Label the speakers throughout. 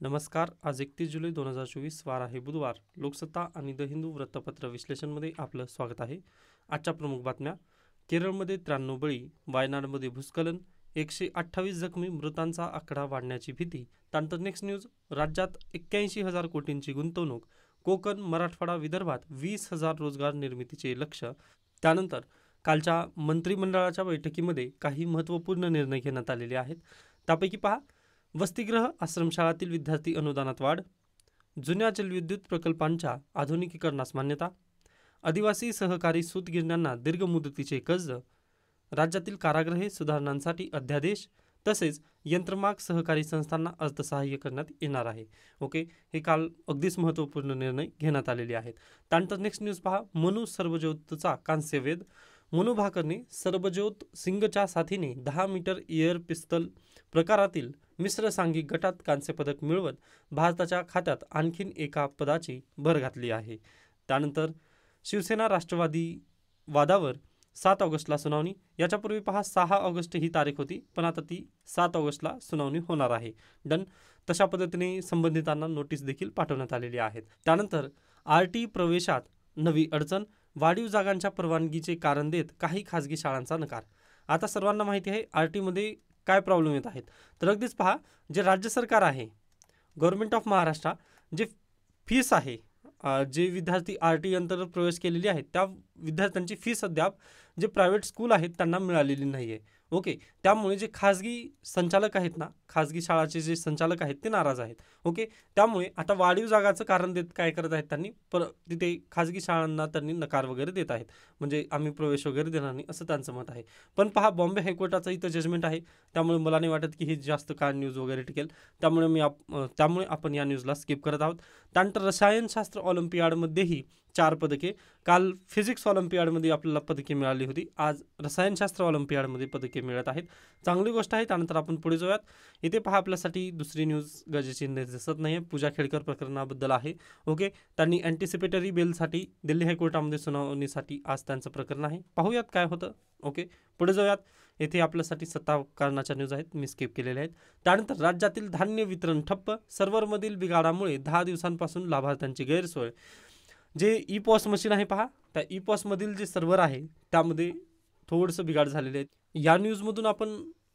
Speaker 1: नमस्कार. आज 31 जुलै 2024 वार आहे बुधवार. लोकसत्ता आणि द हिंदू वृत्तपत्र विश्लेषणमध्ये आपलं स्वागत आहे. आजच्या प्रमुख बातम्या: केरळमध्ये 93 बळी, वायनाडमध्ये भूस्खलन, 128 जखमी, मृतांचा आकडा वाढण्याची भीती. त्यानंतर नेक्स्ट न्यूज: राज्यात 81,000 कोटींची गुंतवणूक, कोकण, मराठवाडा, विदर्भात 20,000 रोजगार निर्मितीचे लक्ष्य. त्यानंतर कालच्या मंत्रिमंडळाच्या बैठकीमध्ये काही महत्त्वपूर्ण निर्णय घेण्यात आलेले आहेत. त्यापैकी पहा: वसतिगृह आश्रमशाळातील विद्यार्थी अनुदानात वाढ, जुन्या जलविद्युत प्रकल्पांच्या आधुनिकीकरणास मान्यता, आदिवासी सहकारी सूतगिरण्यांना दीर्घ मुदतीचे कर्ज, राज्यातील कारागृहे सुधारणांसाठी अध्यादेश, तसेच यंत्रमाग सहकारी संस्थांना अर्थसहाय्य करण्यात येणार आहे. ओके, हे काल अगदीच महत्त्वपूर्ण निर्णय घेण्यात आलेले आहेत. त्यानंतर नेक्स्ट न्यूज पहा: मनु सर्बज्योतचा कांस्यवेध, मनु भाकरने सर्बज्योत सिंगच्या साथीने 10 मीटर एअर पिस्तल प्रकारातील मिश्र सांघिक गटात कांस्यपदक मिळवत भारताच्या खात्यात आणखीन एका पदाची भर घातली आहे. त्यानंतर शिवसेना राष्ट्रवादी वादावर 7 ऑगस्टला सुनावणी. याच्यापूर्वी पहा 6 ऑगस्ट ही तारीख होती, पण आता ती 7 ऑगस्टला सुनावणी होणार आहे. डन. तशा पद्धतीने संबंधितांना नोटीस देखील पाठवण्यात आलेली आहेत. त्यानंतर RT प्रवेशात नवी अडचण, वाढीव जागांच्या परवानगीचे कारण देत काही खाजगी शाळांचा नकार. आता सर्वांना माहिती आहे RT मध्ये काय प्रॉब्लेम येत आहेत. तर अगदीच पहा, जे राज्य सरकार आहे, गव्हर्नमेंट ऑफ महाराष्ट्र, जे फीस आहे, जे विद्यार्थी RT अंतर्गत प्रवेश केलेले आहेत त्या विद्यार्थ्यांची फीस अद्याप जे प्रायव्हेट स्कूल आहेत त्यांना मिळालेली नाही आहे. ओके, त्यामुळे जे खाजगी संचालक आहेत ना, खाजगी शाळाचे जे संचालक आहेत ते नाराज आहेत. ओके, त्यामुळे आता वाढीव जागाचं कारण देत काय करत आहेत त्यांनी, तिथे खाजगी शाळांना त्यांनी नकार वगैरे देत आहेत, म्हणजे आम्ही प्रवेश वगैरे देणार नाही असं त्यांचं मत आहे. पण पहा, बॉम्बे हायकोर्टाचं इथं जजमेंट आहे, त्यामुळे मला नाही वाटत की ही जास्त काळ न्यूज वगैरे टिकेल, त्यामुळे आपण या न्यूजला स्किप करत आहोत. त्यानंतर रसायनशास्त्र ऑलिम्पियाडमध्येही 4 पदके. काल फिजिक्स ऑलिम्पियाडमध्ये आपल्याला पदके मिळाली होती, आज रसायनशास्त्र ऑलिम्पियाडमध्ये पदके मिळत आहेत. चांगली गोष्ट आहे. त्यानंतर आपण पुढे जाऊयात. इथे पहा, आपल्यासाठी दुसरी न्यूज गरजेची दिसत नाही आहे, पूजा खेडकर प्रकरणाबद्दल आहे. ओके, त्यांनी अँटिसिपेटरी बेलसाठी दिल्ली हायकोर्टामध्ये सुनावणीसाठी आज त्यांचं प्रकरण आहे. पाहूयात काय होतं. ओके, पुढे जाऊयात. येथे आपल्यासाठी सत्ताकारणाच्या न्यूज आहेत, मी स्किप केलेल्या आहेत. त्यानंतर राज्यातील धान्य वितरण ठप्प, सर्व्हरमधील बिघाडामुळे 10 दिवसांपासून लाभार्थ्यांची गैरसोय. जे ई-पॉस मशीन आहे पहा, त्या ई-पॉसमधील जे सर्व्हर आहे त्यामध्ये थोडंसं बिघाड झालेले आहेत. या न्यूजमधून आपण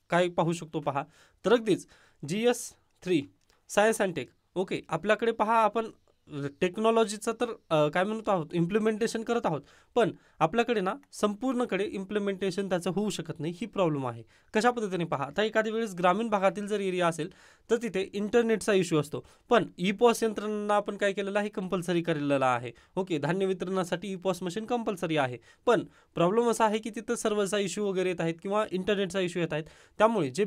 Speaker 1: काय पाहू शकतो पहा, तर अगदीच GS3 science and take. Okay, आपल्याकडे पहा, आपण टेक्नॉलॉजीचं तर काय म्हणत आहोत, इम्प्लिमेंटेशन करत आहोत, पण आपल्याकडे ना संपूर्णकडे इम्प्लिमेंटेशन त्याचं होऊ शकत नाही, ही प्रॉब्लेम आहे. कशा पद्धतीने पहा, आता एखाद्या वेळेस ग्रामीण भागातील जर एरिया असेल तर तिथे इंटरनेटचा इश्यू असतो, पण ई-पॉस यंत्रणा आपण काय केलेलं आहे, कंपल्सरी केलेलं आहे. ओके, धान्य वितरणासाठी ई-पॉस मशीन कंपल्सरी आहे, पण प्रॉब्लेम असा आहे की तिथं सर्व्हरचा इश्यू वगैरे येत आहेत किंवा इंटरनेटचा इश्यू येत आहेत. त्यामुळे जे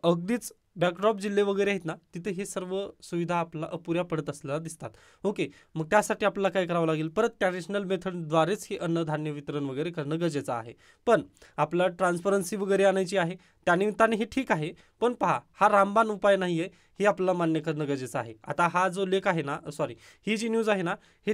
Speaker 1: अगदीच बॅकड्रॉप जिल्हे वगैरे आहेत ना, तिथे हे सर्व सुविधा आपल्याला अपुऱ्या पडत असलेल्या दिसतात. ओके, मग त्यासाठी आपल्याला काय करावं लागेल, परत ट्रॅडिशनल मेथडद्वारेच हे अन्नधान्य वितरण वगैरे करणं गरजेचं आहे. पण आपल्याला ट्रान्सपरन्सी वगैरे आणायची आहे, त्यानिमित्ताने हे ठीक आहे, पण पहा, हा रामबाण उपाय नाही आहे, हे आपल्याला मान्य करणं गरजेचं आहे. आता हा जो लेख आहे ना, ही जी न्यूज आहे ना, हे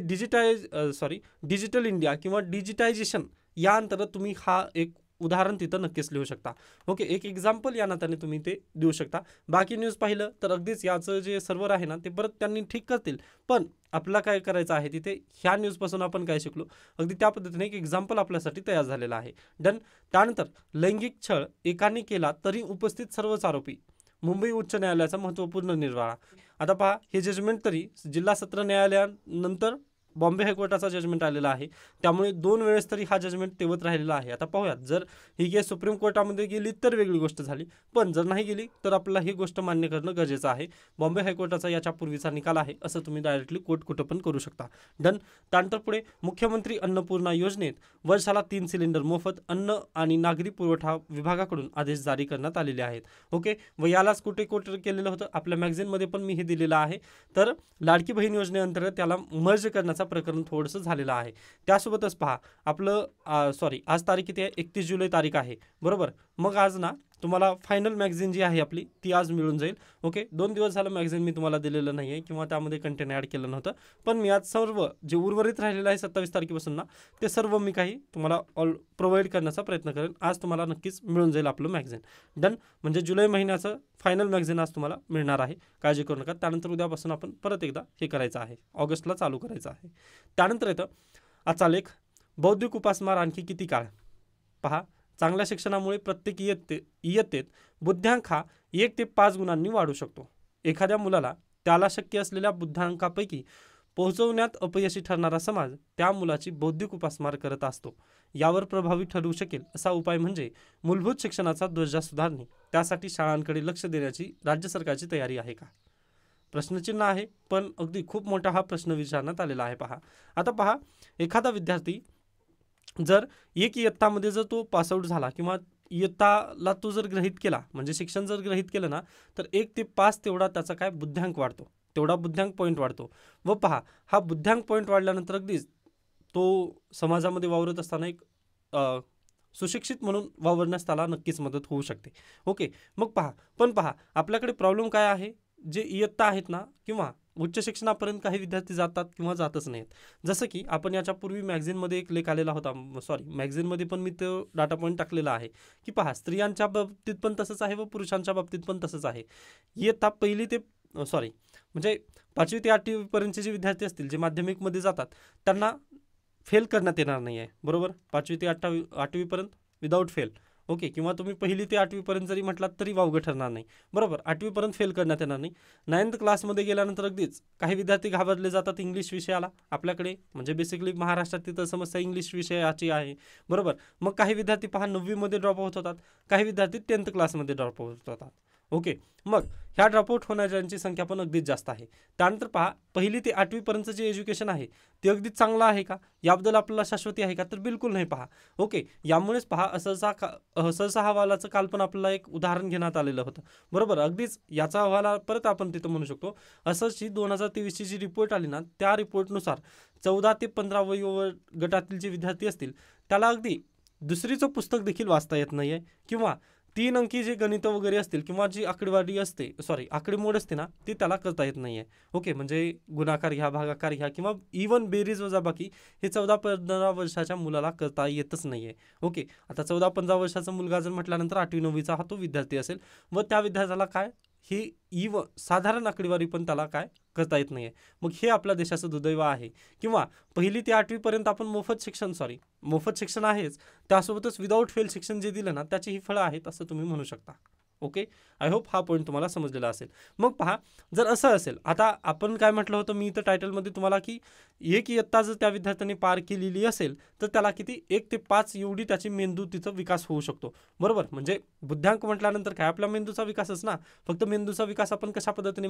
Speaker 1: डिजिटल इंडिया किंवा डिजिटायझेशन या अंतर्गत तुम्ही हा एक उदाहरण तिथं नक्कीच लिहू शकता. ओके, एक एक्झाम्पल या नात्याने तुम्ही ते देऊ शकता. बाकी न्यूज पाहिलं तर अगदीच याचं जे सर्व्हर आहे ना ते परत त्यांनी ठीक करतील, पण आपल्याला काय करायचं आहे तिथे, ह्या न्यूजपासून आपण काय शिकलो, अगदी त्या पद्धतीने एक एक्झाम्पल आपल्यासाठी तयार झालेलं आहे. डन. त्यानंतर लैंगिक छळ एकाने केला तरी उपस्थित सर्वच आरोपी, मुंबई उच्च न्यायालयाचा महत्त्वपूर्ण निर्वाळा. आता पहा, हे जजमेंट तरी जिल्हा सत्र न्यायालयानंतर बॉम्बे हायकोर्टाचा जजमेंट आलेला आहे, त्यामुळे 2 वेळेस तरी हा जजमेंट तेवत राहिलेला आहे. आता पाहूयात, जर ही केस सुप्रीम कोर्टामध्ये गेली तर वेगळी गोष्ट झाली, पण जर नाही गेली तर आपल्याला ही गोष्ट मान्य करणं गरजेचं आहे. बॉम्बे हायकोर्टाचा याच्या पूर्वीचा निकाल आहे, असं तुम्ही डायरेक्टली कोर्ट कुठं पण करू शकता. डन. त्यानंतर पुढे, मुख्यमंत्री अन्नपूर्णा योजनेत वर्षाला 3 सिलेंडर मोफत, अन्न आणि नागरी पुरवठा विभागाकडून आदेश जारी करण्यात आलेले आहेत. ओके, व यालाच कुठे कोट केलेलं होतं, आपल्या मॅगझिनमध्ये पण मी हे दिलेलं आहे. तर लाडकी बहीण योजनेअंतर्गत त्याला मर्ज करण्याचा प्रकरण थोडंसं झालेलं आहे. त्यासोबतच पहा, आपलं आज तारीख किती आहे, 31 जुलै तारीख आहे, बरोबर. मग आज ना तुम्हाला फायनल मॅगझिन जी आहे आपली ती आज मिळून जाईल. ओके, 2 दिवस झालं मॅगझिन मी तुम्हाला दिलेलं नाही आहे किंवा त्यामध्ये कंटेंट ॲड केलं नव्हतं, पण मी आज सर्व जे उर्वरित राहिलेलं आहे 27 तारखेपासून ना, ते सर्व मी काही तुम्हाला प्रोव्हाइड करण्याचा प्रयत्न करेन. आज तुम्हाला नक्कीच मिळून जाईल आपलं मॅगझिन. डन. म्हणजे जुलै महिन्याचं फायनल मॅगझिन आज तुम्हाला मिळणार आहे, काळजी करू नका. त्यानंतर उद्यापासून आपण परत एकदा हे करायचं आहे, ऑगस्टला चालू करायचं आहे. त्यानंतर येतं आजचा लेख, बौद्धिक उपासमार आणखी किती काळ. पहा, चांगल्या शिक्षणामुळे प्रत्येक इयत्तेत बुद्ध्यांक हा 1 ते 5 गुणांनी वाढू शकतो. एखाद्या मुलाला त्याला शक्य असलेल्या बुद्ध्यांकापैकी पोहोचवण्यात अपयशी ठरणारा समाज त्या मुलाची बौद्धिक उपासमार करत असतो. यावर प्रभावी ठरू शकेल असा उपाय म्हणजे मूलभूत शिक्षणाचा दर्जा सुधारणे. त्यासाठी शाळांकडे लक्ष देण्याची राज्य सरकारची तयारी आहे का? प्रश्नचिन्ह आहे, पण अगदी खूप मोठा हा प्रश्न विचारण्यात आलेला आहे. पहा, आता पहा, एखादा विद्यार्थी जर एक इयत्तामध्ये जर तो पासआउट झाला किंवा इयत्ताला तो जर ग्रहित केला, म्हणजे शिक्षण जर ग्रहित केलं ना, तर 1 ते 5 तेवढा त्याचा काय बुद्ध्यांक वाढतो, तेवढा बुद्ध्यांक पॉईंट वाढतो. व पहा, हा बुद्ध्यांक पॉईंट वाढल्यानंतर अगदीच तो समाजामध्ये वावरत असताना एक सुशिक्षित म्हणून वावरण्यास त्याला नक्कीच मदत होऊ शकते. ओके, मग पहा, आपल्याकडे प्रॉब्लेम काय आहे, जे इयत्ता आहेत ना किंवा उच्च शिक्षणापर्यंत काही विद्यार्थी जातात किंवा जातच नाहीत. जसं की आपण याच्यापूर्वी मॅगझिनमध्ये एक लेख आलेला होता, मॅगझिनमध्ये पण मी तो डाटा पॉईंट टाकलेला आहे की पहा, स्त्रियांच्या बाबतीत पण तसंच आहे व पुरुषांच्या बाबतीत पण तसंच आहे. इयत्ता पहिली ते म्हणजे 5वी ते 8वी जे विद्यार्थी असतील, जे माध्यमिकमध्ये जातात, त्यांना फेल करण्यात येणार नाही आहे, बरोबर. 5वी ते 8वीपर्यंत विदाऊट फेल. ओके, किंवा तुम्ही 1ली ते 8वीपर्यंत जरी म्हटलात तरी वावगं ठरणार नाही, बरोबर. 8वीपर्यंत फेल करण्यात येणार नाही. 9th क्लासमध्ये गेल्यानंतर अगदीच काही विद्यार्थी घाबरले जातात इंग्लिश विषयाला आपल्याकडे, म्हणजे बेसिकली महाराष्ट्रात तिथं समस्या इंग्लिश विषयाची आहे, बरोबर. मग काही विद्यार्थी पहा 9वीमध्ये ड्रॉपआउट होतात, काही विद्यार्थी 10th क्लासमध्ये ड्रॉपआउट होतात. ओके, मग ह्या ड्रॉपआउट होणाऱ्यांची संख्या पण अगदीच जास्त आहे. त्यानंतर पहा, 1ली ते 8वीपर्यंतचं जे एज्युकेशन आहे ते अगदीच चांगलं आहे का, याबद्दल आपल्याला शाश्वती आहे का, तर बिलकुल नाही. पहा, ओके, यामुळेच पहा, सहसा अहवालाचं काल पण आपल्याला एक उदाहरण घेण्यात आलेलं होतं, बरोबर. अगदीच याचा अहवाल परत आपण तिथं म्हणू शकतो. असंच 2023ची जी रिपोर्ट आली ना, त्या रिपोर्टनुसार 14 ते 15 वयोगटातील जे विद्यार्थी असतील त्याला अगदी दुसरीचं पुस्तक देखील वाचता येत नाही आहे, किंवा 3 अंकी जे गणितं वगैरे असतील किंवा जी आकडेवारी असते, आकडेमोड असते ना, ती त्याला करता येत नाही आहे. ओके, म्हणजे गुणाकार घ्या, भागाकार घ्या, किंवा इवन बेरीज वजाबाकी हे 14-15 वर्षाच्या मुलाला करता येतच नाही आहे. ओके, आता 14-15 वर्षाचा मुलगा जर म्हटल्यानंतर 8वी-9वीचा हा तो विद्यार्थी असेल, व त्या विद्यार्थ्याला काय ही साधारण आकडेवारी पण त्याला काय करता येत नाही आहे. मग हे आपल्या देशाचं दुर्दैव आहे. किंवा 1ली ते 8वीपर्यंत आपण मोफत शिक्षण आहेच, त्यासोबतच विदाऊट फेल शिक्षण जे दिलं ना, त्याची ही फळं आहेत असं तुम्ही म्हणू शकता. ओके, आय होप हा पॉईंट तुम्हाला समजलेला असेल. मग पहा, जर असं असेल, आता आपण काय म्हटलं होतं मी इथं टायटलमध्ये तुम्हाला, की एक इयत्ता जर त्या विद्यार्थ्याने पार केलेली असेल तर त्याला किती 1 ते 5 एवढी त्याची मेंदूचा विकास होऊ शकतो, बरोबर. म्हणजे बुद्ध्यांक म्हटल्यानंतर काय आपला मेंदूचा विकासच ना. फक्त मेंदूचा विकास आपण कशा पद्धतीने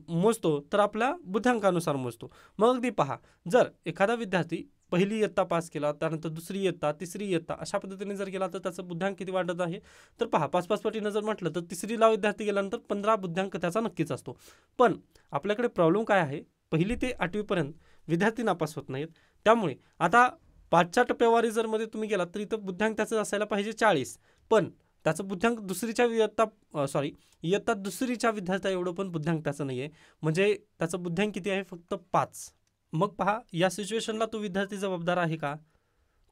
Speaker 1: मोजतो तर आपल्या बुद्ध्यांकानुसार मोजतो. मग अगदी पहा, जर एखादा विद्यार्थी 1ली इयत्ता पास केला, त्यानंतर 2री इयत्ता, 3री इयत्ता अशा पद्धतीने जर गेला तर त्याचं बुद्ध्यांक किती वाढत आहे, तर पहा 5-5 पटीनं जर म्हटलं तर 3रीला विद्यार्थी गेल्यानंतर 15 बुद्ध्यांक त्याचा नक्कीच असतो. पण आपल्याकडे प्रॉब्लेम काय आहे, 1ली ते 8वीपर्यंत विद्यार्थी नापास होत नाहीत. त्यामुळे आता 5च्या टप्प्यावारी जर मध्ये तुम्ही गेलात तर इथं बुद्ध्यांक त्याचं असायला पाहिजे 40, पण त्याचं बुद्ध्यांक इयत्ता 2रीच्या विद्यार्थ्या एवढं पण बुद्ध्यांक त्याचं नाही आहे, म्हणजे त्याचं बुद्ध्यांक किती आहे, फक्त 5. मग पहा, या सिच्युएशनला तो विद्यार्थी जबाबदार आहे का,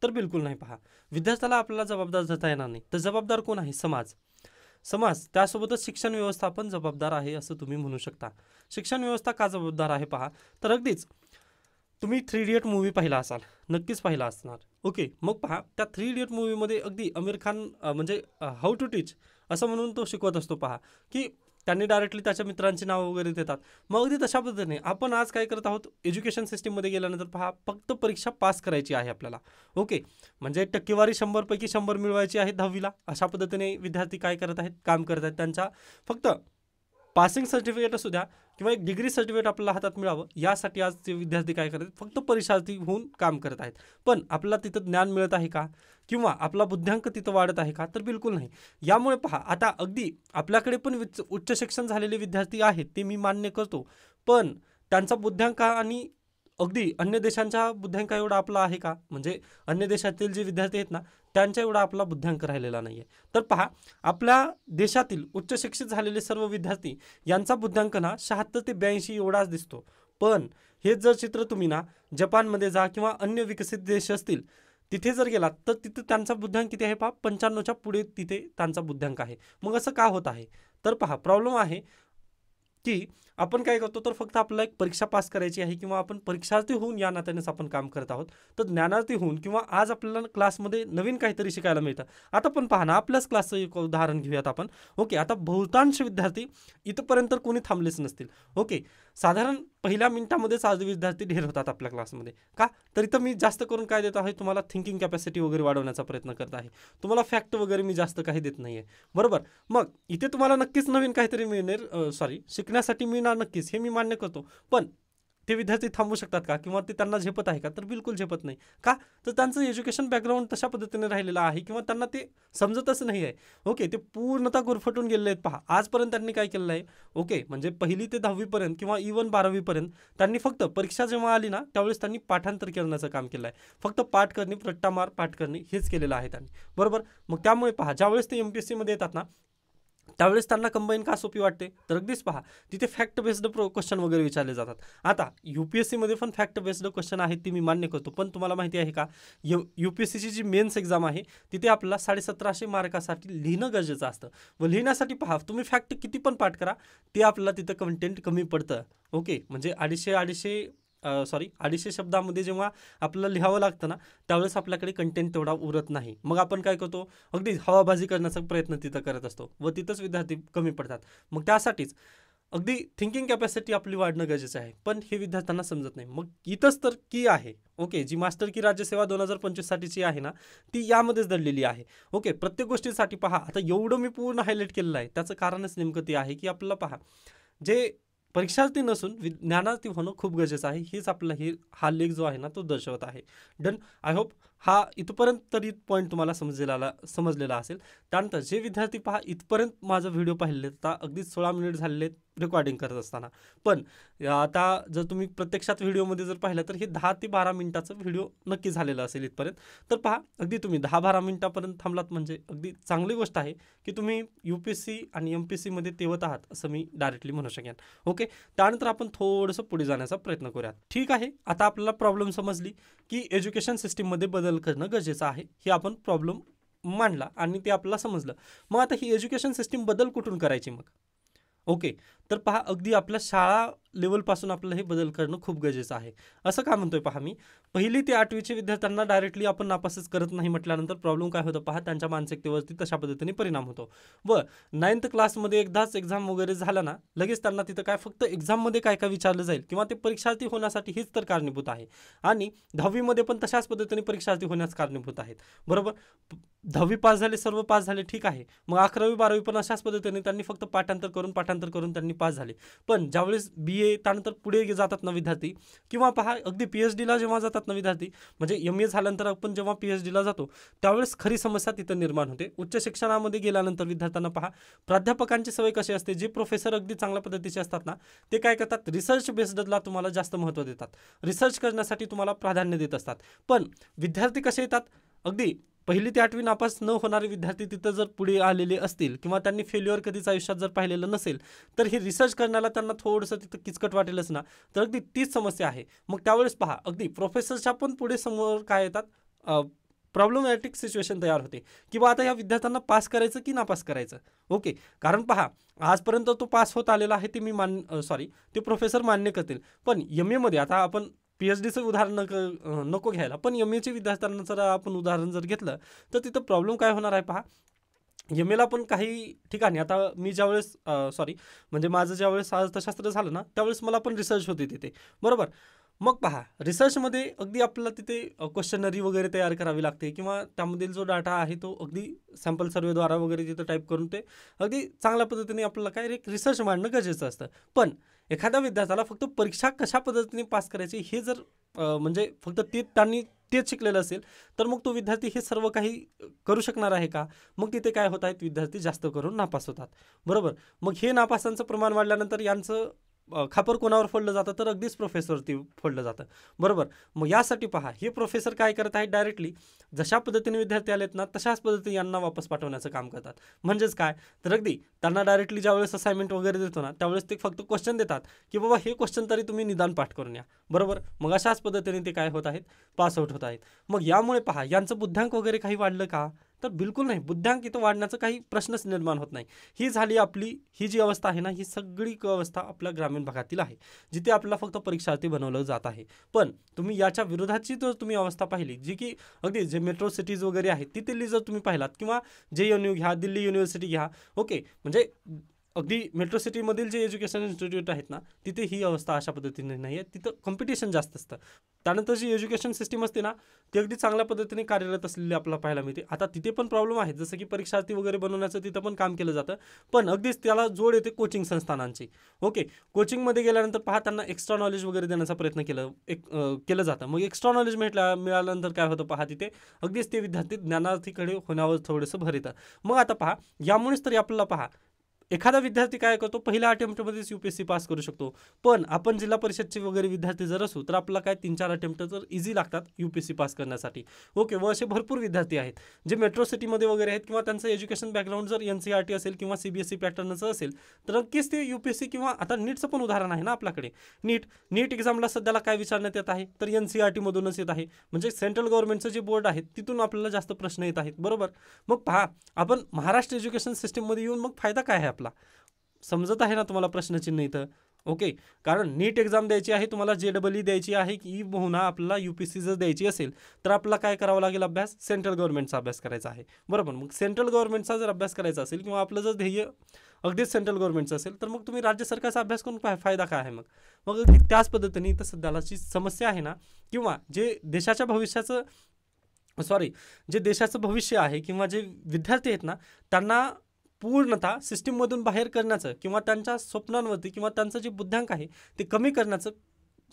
Speaker 1: तर बिलकुल नाही. पहा, विद्यार्थ्याला आपल्याला जबाबदार धरता येणार नाही, तर जबाबदार कोण आहे, समाज. त्यासोबतच शिक्षण व्यवस्था पण जबाबदार आहे असं तुम्ही म्हणू शकता. शिक्षण व्यवस्था का जबाबदार आहे पहा, तर अगदीच तुम्ही 3 इडियट मूव्ही पाहिला असाल, नक्कीच पाहिला असणार. ओके, मग पहा, त्या 3 इडियट मूव्हीमध्ये अगदी आमिर खान म्हणजे हाऊ टू टीच असं म्हणून तो शिकवत असतो. पहा, की त्यांनी डायरेक्टली त्याच्या मित्रांची नावं वगैरे देतात. मग अगदी तशा पद्धतीने आपण आज काय करत आहोत, एज्युकेशन सिस्टीममध्ये गेल्यानंतर पहा, फक्त परीक्षा पास करायची आहे आपल्याला. ओके, म्हणजे टक्केवारी 100पैकी 100 मिळवायची आहे 10वीला. अशा पद्धतीने विद्यार्थी काय करत आहेत, काम करत आहेत. त्यांच्या फक्त पासिंग सर्टिफिकेट असू द्या किंवा एक डिग्री सर्टिफिकेट आपल्याला हातात मिळावं, यासाठी आज ते विद्यार्थी काय करत आहेत, फक्त परीक्षार्थी होऊन काम करत आहेत. पण आपल्याला तिथं ज्ञान मिळत आहे का, किंवा आपला बुद्ध्यांक तिथं वाढत आहे का, तर बिलकुल नाही. यामुळे पहा, आता अगदी आपल्याकडे पण उच्च शिक्षण झालेले विद्यार्थी आहेत, ते मी मान्य करतो, पण त्यांचा बुद्ध्यांक आणि अगदी अन्य देशांच्या बुद्ध्यांका एवढा आपला आहे का? म्हणजे अन्य देशातील जे विद्यार्थी आहेत ना त्यांच्या एवढा आपला बुद्ध्यांक राहिलेला नाही आहे. तर पहा, आपल्या देशातील उच्च शिक्षित झालेले सर्व विद्यार्थी यांचा बुद्ध्यांक ना 76 ते 82 एवढाच दिसतो. पण हेच जर चित्र तुम्ही ना जपानमध्ये जा किंवा अन्य विकसित देश असतील तिथे जर गेलात तर तिथे त्यांचा बुद्ध्यांक किती आहे पहा, 95च्या पुढे तिथे त्यांचा बुद्ध्यांक आहे. मग असं का होत आहे? तर पहा, प्रॉब्लेम आहे की आपण काय करतो, तर फक्त आपल्याला एक परीक्षा पास करायची आहे किंवा आपण परीक्षार्थी होऊन या नात्यानेच आपण काम करत आहोत. तर ज्ञानार्थी होऊन किंवा आज आपल्याला क्लासमध्ये नवीन काहीतरी शिकायला मिळतं. आता पण पहा ना, आपल्याच क्लासचं एक उदाहरण घेऊयात आपण. ओके, आता बहुतांश विद्यार्थी इथपर्यंत कोणी थांबलेच नसतील. ओके, साधारण पहिल्या मिनिटामध्येच आज विद्यार्थी ढेर होतात आपल्या क्लासमध्ये. का? तर इथं मी जास्त करून काय देत आहे, तुम्हाला थिंकिंग कॅपॅसिटी वगैरे वाढवण्याचा प्रयत्न करत आहे. तुम्हाला फॅक्ट वगैरे मी जास्त काही देत नाही आहे, बरोबर. मग इथे तुम्हाला नक्कीच नवीन काहीतरी मिळणार, शिकण्यासाठी मिळणार नक्कीच, हे मी मान्य करतो. पण ते विद्यार्थी थांबू शकतात का? किंवा ते त्यांना झेपत आहे का? तर बिलकुल झेपत नाही. का? तर त्यांचं एज्युकेशन बॅकग्राऊंड तशा पद्धतीने राहिलेलं आहे किंवा त्यांना ते समजतच नाही आहे. ओके, ते पूर्णतः गुरफटून गेलेले आहेत. पहा, आजपर्यंत त्यांनी काय केलेलं आहे, ओके, म्हणजे 1ली ते 10वीपर्यंत किंवा इव्हन 12वीपर्यंत त्यांनी फक्त परीक्षा जेव्हा आली ना त्यावेळेस त्यांनी पाठांतर करण्याचं काम केलं आहे. फक्त पाठ करणे, रट्टा मार पाठ करणे हेच केलेलं आहे त्यांनी, बरोबर. मग त्यामुळे पहा, ज्यावेळेस ते MPSC मध्ये येतात ना त्यावेळेस त्यांना कंबाईन का सोपी वाटते, तर अगदीच पहा, तिथे फॅक्ट बेस्ड क्वेश्चन वगैरे विचारले जातात. आता UPSC मध्ये पण फॅक्ट बेस्ड क्वेश्चन आहेत, ती मी मान्य करतो. पण तुम्हाला माहिती आहे का, UPSCची जी मेन्स एक्झाम आहे तिथे आपल्याला 1750 मार्कासाठी लिहिणं गरजेचं असतं. व लिहिण्यासाठी पहा, तुम्ही फॅक्ट किती पण पाठ करा, ते आपल्याला तिथं कंटेंट कमी पडतं. ओके, म्हणजे 250 शब्दामध्ये जेव्हा आपल्याला लिहावं लागतं ना त्यावेळेस आपल्याकडे कंटेंट तेवढा उरत नाही. मग आपण काय करतो, अगदी हवाबाजी करण्याचा प्रयत्न तिथं करत असतो व तिथंच विद्यार्थी कमी पडतात. मग त्यासाठीच अगदी थिंकिंग कॅपॅसिटी आपली वाढणं गरजेचं आहे. पण हे विद्यार्थ्यांना समजत नाही. मग इथंच तर की आहे. ओके, जी मास्टर की राज्यसेवा 2025 साठीची आहे ना ती यामध्येच दडलेली आहे. ओके, प्रत्येक गोष्टीसाठी पहा, आता एवढं मी पूर्ण हायलाईट केलेलं आहे, त्याचं कारणच नेमकं ते आहे की आपल्याला पहा, जे परीक्षार्थी नसून ज्ञानार्थी होणं खूप गरजेचं आहे. हेच आपला हा लेख जो आहे ना तो दर्शवत आहे. डन. आय होप हा इथपर्यंत तरी पॉईंट तुम्हाला समजलेला असेल. त्यानंतर जे विद्यार्थी पहा इथपर्यंत माझा व्हिडिओ पाहिले, आता अगदी 16 मिनिट झालेले रेकॉर्डिंग करत असताना, पण आता जर तुम्ही प्रत्यक्षात व्हिडिओमध्ये जर पाहिलं तर हे 10 ते 12 मिनिटाचं व्हिडिओ नक्की झालेलं असेल इथपर्यंत. तर पहा, अगदी तुम्ही 10-12 मिनिटापर्यंत थांबलात म्हणजे अगदी चांगली गोष्ट आहे की तुम्ही UPSC आणि MPSC मध्ये तेवत आहात असं मी डायरेक्टली म्हणू शकेन. ओके, त्यानंतर आपण थोडंसं पुढे जाण्याचा प्रयत्न करूयात. ठीक आहे, आता आपल्याला प्रॉब्लेम समजली की एज्युकेशन सिस्टीममध्ये बदल करणं गरजेचं आहे. हे आपण प्रॉब्लेम मांडला आणि ते आपल्याला समजलं. मग आता ही एज्युकेशन सिस्टीम बदल कुठून करायची मग? ओके, तर पहा, अगदी आपल्या शाळा लेवलपासून आपल्याला हे बदल करणं खूप गरजेचं आहे. असं का म्हणतोय पहा, मी 1ली ते 8वीचे विद्यार्थ्यांना डायरेक्टली आपण नापासच करत नाही म्हटल्यानंतर प्रॉब्लेम काय होतं पहा, त्यांच्या मानसिकतेवरती तशा पद्धतीने परिणाम होतो. व 9th क्लासमध्ये एकदाच एक्झाम वगैरे झालं ना लगेच त्यांना तिथं काय फक्त एक्झाममध्ये काय काय विचारलं जाईल किंवा ते परीक्षार्थी होण्यासाठी हेच तर कारणीभूत आहे. आणि 10वीमध्ये पण तशाच पद्धतीने परीक्षार्थी होण्यास कारणीभूत आहेत, बरोबर. 10वी पास झाले, सर्व पास झाले, ठीक आहे. मग 11वी 12वी पण अशाच पद्धतीने त्यांनी फक्त पाठांतर करून त्यांनी पास झाले. पण ज्यावेळेस BA त्यानंतर पुढे जातात ना विद्यार्थी किंवा पहा अगदी PhDला जेव्हा जातात ना विद्यार्थी, म्हणजे MA झाल्यानंतर आपण जेव्हा PhDला जातो त्यावेळेस खरी समस्या तिथं निर्माण होते. उच्च शिक्षणामध्ये गेल्यानंतर विद्यार्थ्यांना पहा, प्राध्यापकांची सवय कशी असते, जे प्रोफेसर अगदी चांगल्या पद्धतीचे असतात ना ते काय करतात, रिसर्च बेस्डला तुम्हाला जास्त महत्त्व देतात, रिसर्च करण्यासाठी तुम्हाला प्राधान्य देत असतात. पण विद्यार्थी कसे येतात, अगदी 1ली ते 8वी नापास न होणारे विद्यार्थी तिथं जर पुढे आलेले असतील किंवा त्यांनी फेल्युअर कधीच आयुष्यात जर पाहिलेलं नसेल तर हे रिसर्च करण्याला त्यांना थोडंसं तिथं किचकट वाटेलच ना. तर अगदी तीच समस्या आहे. मग त्यावेळेस पहा, अगदी प्रोफेसरच्या पण पुढे समोर काय येतात, प्रॉब्लेमॅटिक सिच्युएशन तयार होते की बा आता या विद्यार्थ्यांना पास करायचं की नापास करायचं. ओके, कारण पहा, आजपर्यंत तो पास होत आलेला आहे, ते मी ते प्रोफेसर मान्य करतील. पण MA मध्ये आता आपण PhDचं उदाहरण नको घ्यायला, पण MAचे विद्यार्थ्यांना जर आपण उदाहरण जर घेतलं तर तिथं प्रॉब्लेम काय होणार आहे पहा. MAला पण काही ठिकाणी आता मी ज्यावेळेस म्हणजे माझं ज्यावेळेस अर्थशास्त्र झालं ना त्यावेळेस मला पण रिसर्च होती तिथे, बरोबर. मग पहा, रिसर्चमध्ये अगदी आपल्याला तिथे क्वेश्चनरी वगैरे तयार करावी लागते किंवा त्यामधील जो डाटा आहे तो अगदी सॅम्पल सर्वेद्वारा वगैरे तिथं टाईप करून ते अगदी चांगल्या पद्धतीने आपल्याला काय एक रिसर्च मांडणं गरजेचं असतं. पण एखाद्या विद्यार्थ्याला फक्त परीक्षा कशा पद्धतीने पास करायची हे जर म्हणजे फक्त त्यांनी तेच शिकलेलं असेल तर मग तो विद्यार्थी हे सर्व काही करू शकणार आहे का? मग तिथे काय होत आहेत, विद्यार्थी जास्त करून नापास होतात, बरोबर. मग हे नापासांचं प्रमाण वाढल्यानंतर यांचं खापर कोणावर फोडलं जातं, तर अगदीच प्रोफेसरवरती फोडलं जातं, बरोबर. मग यासाठी पहा, हे प्रोफेसर काय करत आहेत, डायरेक्टली जशा पद्धतीने विद्यार्थी आलेत ना तशाच पद्धतीने यांना वापस पाठवण्याचं काम करतात. म्हणजेच काय, तर अगदी त्यांना डायरेक्टली ज्यावेळेस असाइनमेंट वगैरे देतो ना त्यावेळेस ते फक्त क्वेश्चन देतात की बाबा हे क्वेश्चन तरी तुम्ही निदान पाठ करून या, बरोबर. मग अशाच पद्धतीने ते काय होत आहेत, पास आउट होत आहेत. मग यामुळे पहा, यांचं बुद्ध्यांक वगैरे काही वाढलं का, तर बिलकुल नाही. बुद्ध्यांक इथं वाढण्याचा काही प्रश्नच निर्माण होत नाही. ही झाली आपली, ही जी अवस्था आहे ना, ही सगळी अवस्था आपल्या ग्रामीण भागातील आहे, जिथे आपल्याला फक्त परीक्षार्थी बनवलं जात आहे. पण तुम्ही याच्या विरोधाची जर तुम्ही अवस्था पाहिली, जी की अगदी जे मेट्रो सिटीज वगैरे आहेत तिथली जर तुम्ही पाहिलात, किंवा JNU घ्या, दिल्ली युनिव्हर्सिटी घ्या, ओके, म्हणजे अगदी मेट्रो सिटीमधील जे एज्युकेशन इन्स्टिट्यूट आहेत ना तिथे ही अवस्था अशा पद्धतीने नाही आहे. तिथं कॉम्पिटिशन जास्त असतं. त्यानंतर जी एज्युकेशन सिस्टीम असते ना ती अगदी चांगल्या पद्धतीने कार्यरत असलेली आपल्याला पाहायला मिळते. आता तिथे पण प्रॉब्लेम आहेत, जसं की परीक्षार्थी वगैरे बनवण्याचं तिथं पण काम केलं जातं, पण अगदीच त्याला जोड येते कोचिंग संस्थानांची. ओके, कोचिंगमध्ये गेल्यानंतर पहा त्यांना एक्स्ट्रा नॉलेज वगैरे देण्याचा प्रयत्न केलं जातं. मग एक्स्ट्रा नॉलेज मिळाल्यानंतर काय होतं पहा, तिथे अगदीच ते विद्यार्थी ज्ञानार्थीकडे होण्यावर थोडंसं भर येतं. मग आता पहा, यामुळेच तरी आपल्याला पहा एखादा विद्यार्थी काय करतो, पहिल्या अटेम्प्टमध्येच UPSC पास करू शकतो. पण आपण जिल्हा परिषदचे वगैरे विद्यार्थी जर असू तर आपल्याला काय 3-4 अटेम्प्ट तर इझी लागतात UPSC पास करण्यासाठी. ओके, व असे भरपूर विद्यार्थी आहेत जे मेट्रो सिटीमध्ये वगैरे आहेत, किंवा त्यांचं एज्युकेशन बॅकग्राऊंड जर NCERT असेल किंवा CBSE पॅटर्नचं असेल तर नक्कीच ते UPSC, किंवा आता नीटचं पण उदाहरण आहे ना आपल्याकडे. नीट एक्झामला सध्याला काय विचारण्यात येत आहे, तर NCERT मधूनच येत आहे. म्हणजे सेंट्रल गव्हर्नमेंटचं जे बोर्ड आहे तिथून आपल्याला जास्त प्रश्न येत आहेत, बरोबर. मग पहा, आपण महाराष्ट्र एज्युकेशन सिस्टीममध्ये येऊन मग फायदा काय आहे आपला, समजत आहे ना तुम्हाला प्रश्नचिन्ह इथं. ओके, कारण नीट एक्झाम द्यायची आहे तुम्हाला, JEE द्यायची आहे, की पुन्हा आपल्याला UPSC जर द्यायची असेल तर आपल्याला काय करावं लागेल, अभ्यास सेंट्रल गव्हर्नमेंटचा अभ्यास करायचा आहे, बरोबर. मग सेंट्रल गव्हर्नमेंटचा जर अभ्यास करायचा असेल, किंवा आपलं जर ध्येय अगदीच सेंट्रल गव्हर्नमेंटचं असेल, तर मग तुम्ही राज्य सरकारचा अभ्यास करून फायदा काय आहे. मग अगदी त्याच पद्धतीने इथं सध्याची समस्या आहे ना, किंवा जे देशाचं भविष्य आहे, किंवा जे विद्यार्थी आहेत ना त्यांना पूर्णतः सिस्टीममधून बाहेर करण्याचं, किंवा त्यांच्या स्वप्नांवरती, किंवा त्यांचं जे बुद्ध्यांक आहे ते कमी करण्याचं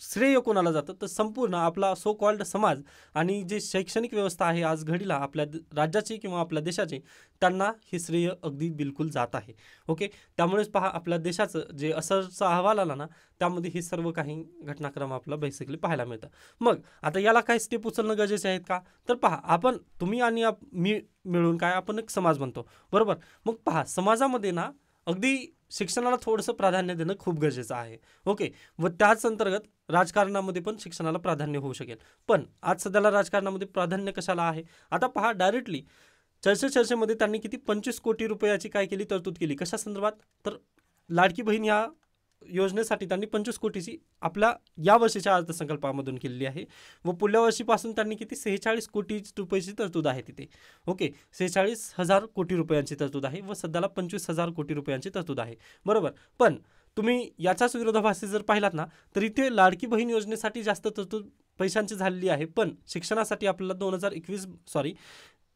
Speaker 1: श्रेय कोणाला जातं, तर संपूर्ण आपला सो कॉल्ड समाज आणि जे शैक्षणिक व्यवस्था आहे आज घडीला आपल्या राज्याची किंवा आपल्या देशाची, त्यांना हे श्रेय अगदी बिलकुल जात आहे. ओके, त्यामुळेच पहा आपल्या देशाचं जे असरचा अहवाल आला ना त्यामध्ये हे सर्व काही घटनाक्रम आपला बेसिकली पाहायला मिळतं. मग आता याला काय स्टेप उचलणं गरजेचे आहेत का, तर पहा तुम्ही आणि मी मिळून काय आपण एक समाज बनतो, बरोबर. मग पहा, समाजामध्ये ना अगदी शिक्षणाला थोडंसं प्राधान्य देणं खूप गरजेचं आहे. ओके, व त्याच अंतर्गत राजकारणामध्ये पण शिक्षणाला प्राधान्य होऊ शकेल. पण आज सध्याला राजकारणामध्ये प्राधान्य कशाला आहे, आता पहा डायरेक्टली चर्चेमध्ये त्यांनी किती 25 कोटी रुपयाची काय केली, तरतूद केली. कशा संदर्भात, तर लाडकी बहीण या योजनेसाठी त्यांनी 25 कोटीची आपल्या या वर्षीच्या अर्थसंकल्पामधून केलेली आहे, व पुढल्या वर्षीपासून त्यांनी किती 46 कोटी रुपयाची तरतूद आहे तिथे. ओके, 46,000 कोटी रुपयांची तरतूद आहे, व सध्याला 25,000 कोटी रुपयांची तरतूद आहे, बरोबर. पण तुम्ही याचाच विरोधाभासी जर पाहिलात ना तर इथे लाडकी बहीण योजनेसाठी जास्त तरतूद पैशांची झालेली आहे, पण शिक्षणासाठी आपल्याला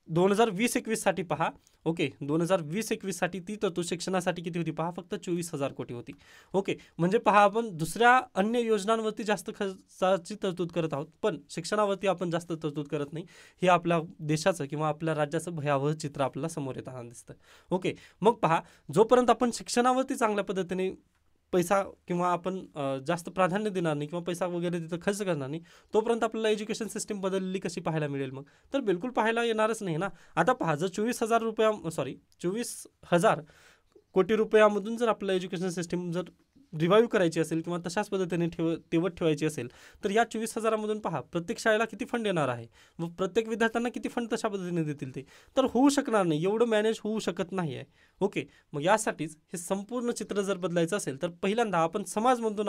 Speaker 1: 2020-21 साठी पहा. ओके, 2020-21 साठी ती तरतूद शिक्षणासाठी किती होती पहा, फक्त 24,000 कोटी होती. ओके, म्हणजे पहा आपण दुसऱ्या अन्य योजनांवरती जास्त खर्चाची तरतूद करत आहोत, पण शिक्षणावरती आपण जास्त तरतूद करत नाही. हे आपल्या देशाचं किंवा आपल्या राज्याचं भयावह चित्र आपल्याला समोर येताना दिसतं. ओके, मग पहा, जोपर्यंत आपण शिक्षणावरती चांगल्या पद्धतीने पैसा किंवा आपण जास्त प्राधान्य देणार नाही, किंवा पैसा वगैरे तिथं खर्च करणार नाही, तोपर्यंत आपल्याला एज्युकेशन सिस्टीम बदललेली कशी पाहायला मिळेल, मग तर बिलकुल पाहायला येणारच नाही ना. आता पहा, जर 24,000 कोटी रुपयामधून जर आपलं एज्युकेशन सिस्टीम जर रिवाईव्ह करायची असेल, किंवा तशाच पद्धतीने तेवत ठेवायची असेल, तर या 24,000मधून पहा प्रत्येक शाळेला किती फंड येणार आहे, व प्रत्येक विद्यार्थ्यांना किती फंड तशा पद्धतीने देतील, ते तर होऊ शकणार नाही, एवढं मॅनेज होऊ शकत नाही आहे. ओके, मग यासाठीच हे संपूर्ण चित्र जर बदलायचं असेल तर पहिल्यांदा आपण समाज म्हणून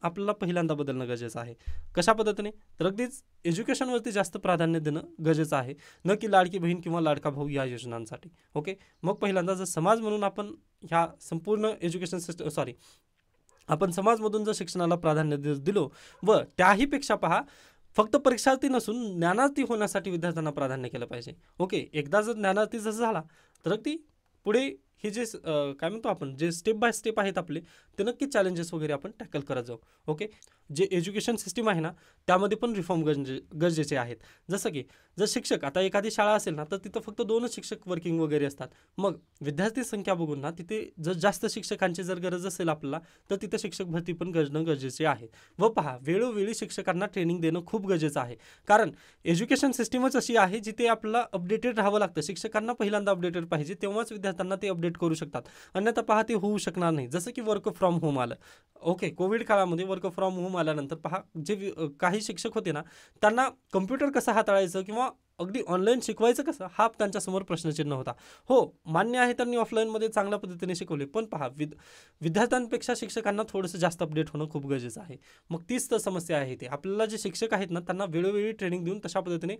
Speaker 1: आपल्याला पहिल्यांदा बदलणं गरजेचं आहे. कशा पद्धतीने, तर अगदीच एज्युकेशनवरती जास्त प्राधान्य देणं गरजेचं आहे, न की लाडकी बहीण किंवा लाडका भाऊ या योजनांसाठी. ओके, मग पहिल्यांदा जर समाज म्हणून आपण ह्या संपूर्ण एज्युकेशन सिस्टम आपण समाजमधून जर शिक्षणाला प्राधान्य दिलो, व त्याहीपेक्षा पहा फक्त परीक्षार्थी नसून ज्ञानार्थी होण्यासाठी विद्यार्थ्यांना प्राधान्य केलं पाहिजे. ओके, एकदा जर ज्ञानार्थी जर झाला तर अगदी पुढे हे जे काय म्हणतो आपण जे स्टेप बाय स्टेप आहेत आपले ते नक्कीच चॅलेंजेस वगैरे आपण टॅकल करत जाऊ. ओके, जे एज्युकेशन सिस्टीम आहे ना त्यामध्ये पण रिफॉर्म गरजेचे आहेत. जसं की जर शिक्षक आता एखादी शाळा असेल ना तर तिथं फक्त 2च शिक्षक वर्किंग वगैरे असतात. मग विद्यार्थी संख्या बघून ना तिथे जर जास्त शिक्षकांची जर गरज असेल आपल्याला तर तिथं शिक्षक भरती पण करणं गरजेचे आहे. व पहा, वेळोवेळी शिक्षकांना ट्रेनिंग देणं खूप गरजेचं आहे. कारण एज्युकेशन सिस्टीमच अशी आहे जिथे आपल्याला अपडेटेड राहावं लागतं. शिक्षकांना पहिल्यांदा अपडेटेड पाहिजे, तेव्हाच विद्यार्थ्यांना ते अपडेट करू शकतात. अन्यथा पहा ते होऊ शकणार नाही. जसं की वर्क फ्रॉम होम आलं. ओके, कोविड काळामध्ये वर्क फ्रॉम होम आल्यानंतर पहा जे काही शिक्षक होते ना त्यांना कम्प्युटर कसं हाताळायचं किंवा अगदी ऑनलाईन शिकवायचं कसं हा त्यांच्यासमोर प्रश्नचिन्ह होता. हो, मान्य आहे त्यांनी ऑफलाईनमध्ये चांगल्या पद्धतीने शिकवले, पण पहा विद्यार्थ्यांपेक्षा शिक्षकांना थोडंसं जास्त अपडेट होणं खूप गरजेचं आहे. मग तीच तर समस्या आहे. ते आपल्याला जे शिक्षक आहेत ना त्यांना वेळोवेळी ट्रेनिंग देऊन तशा पद्धतीने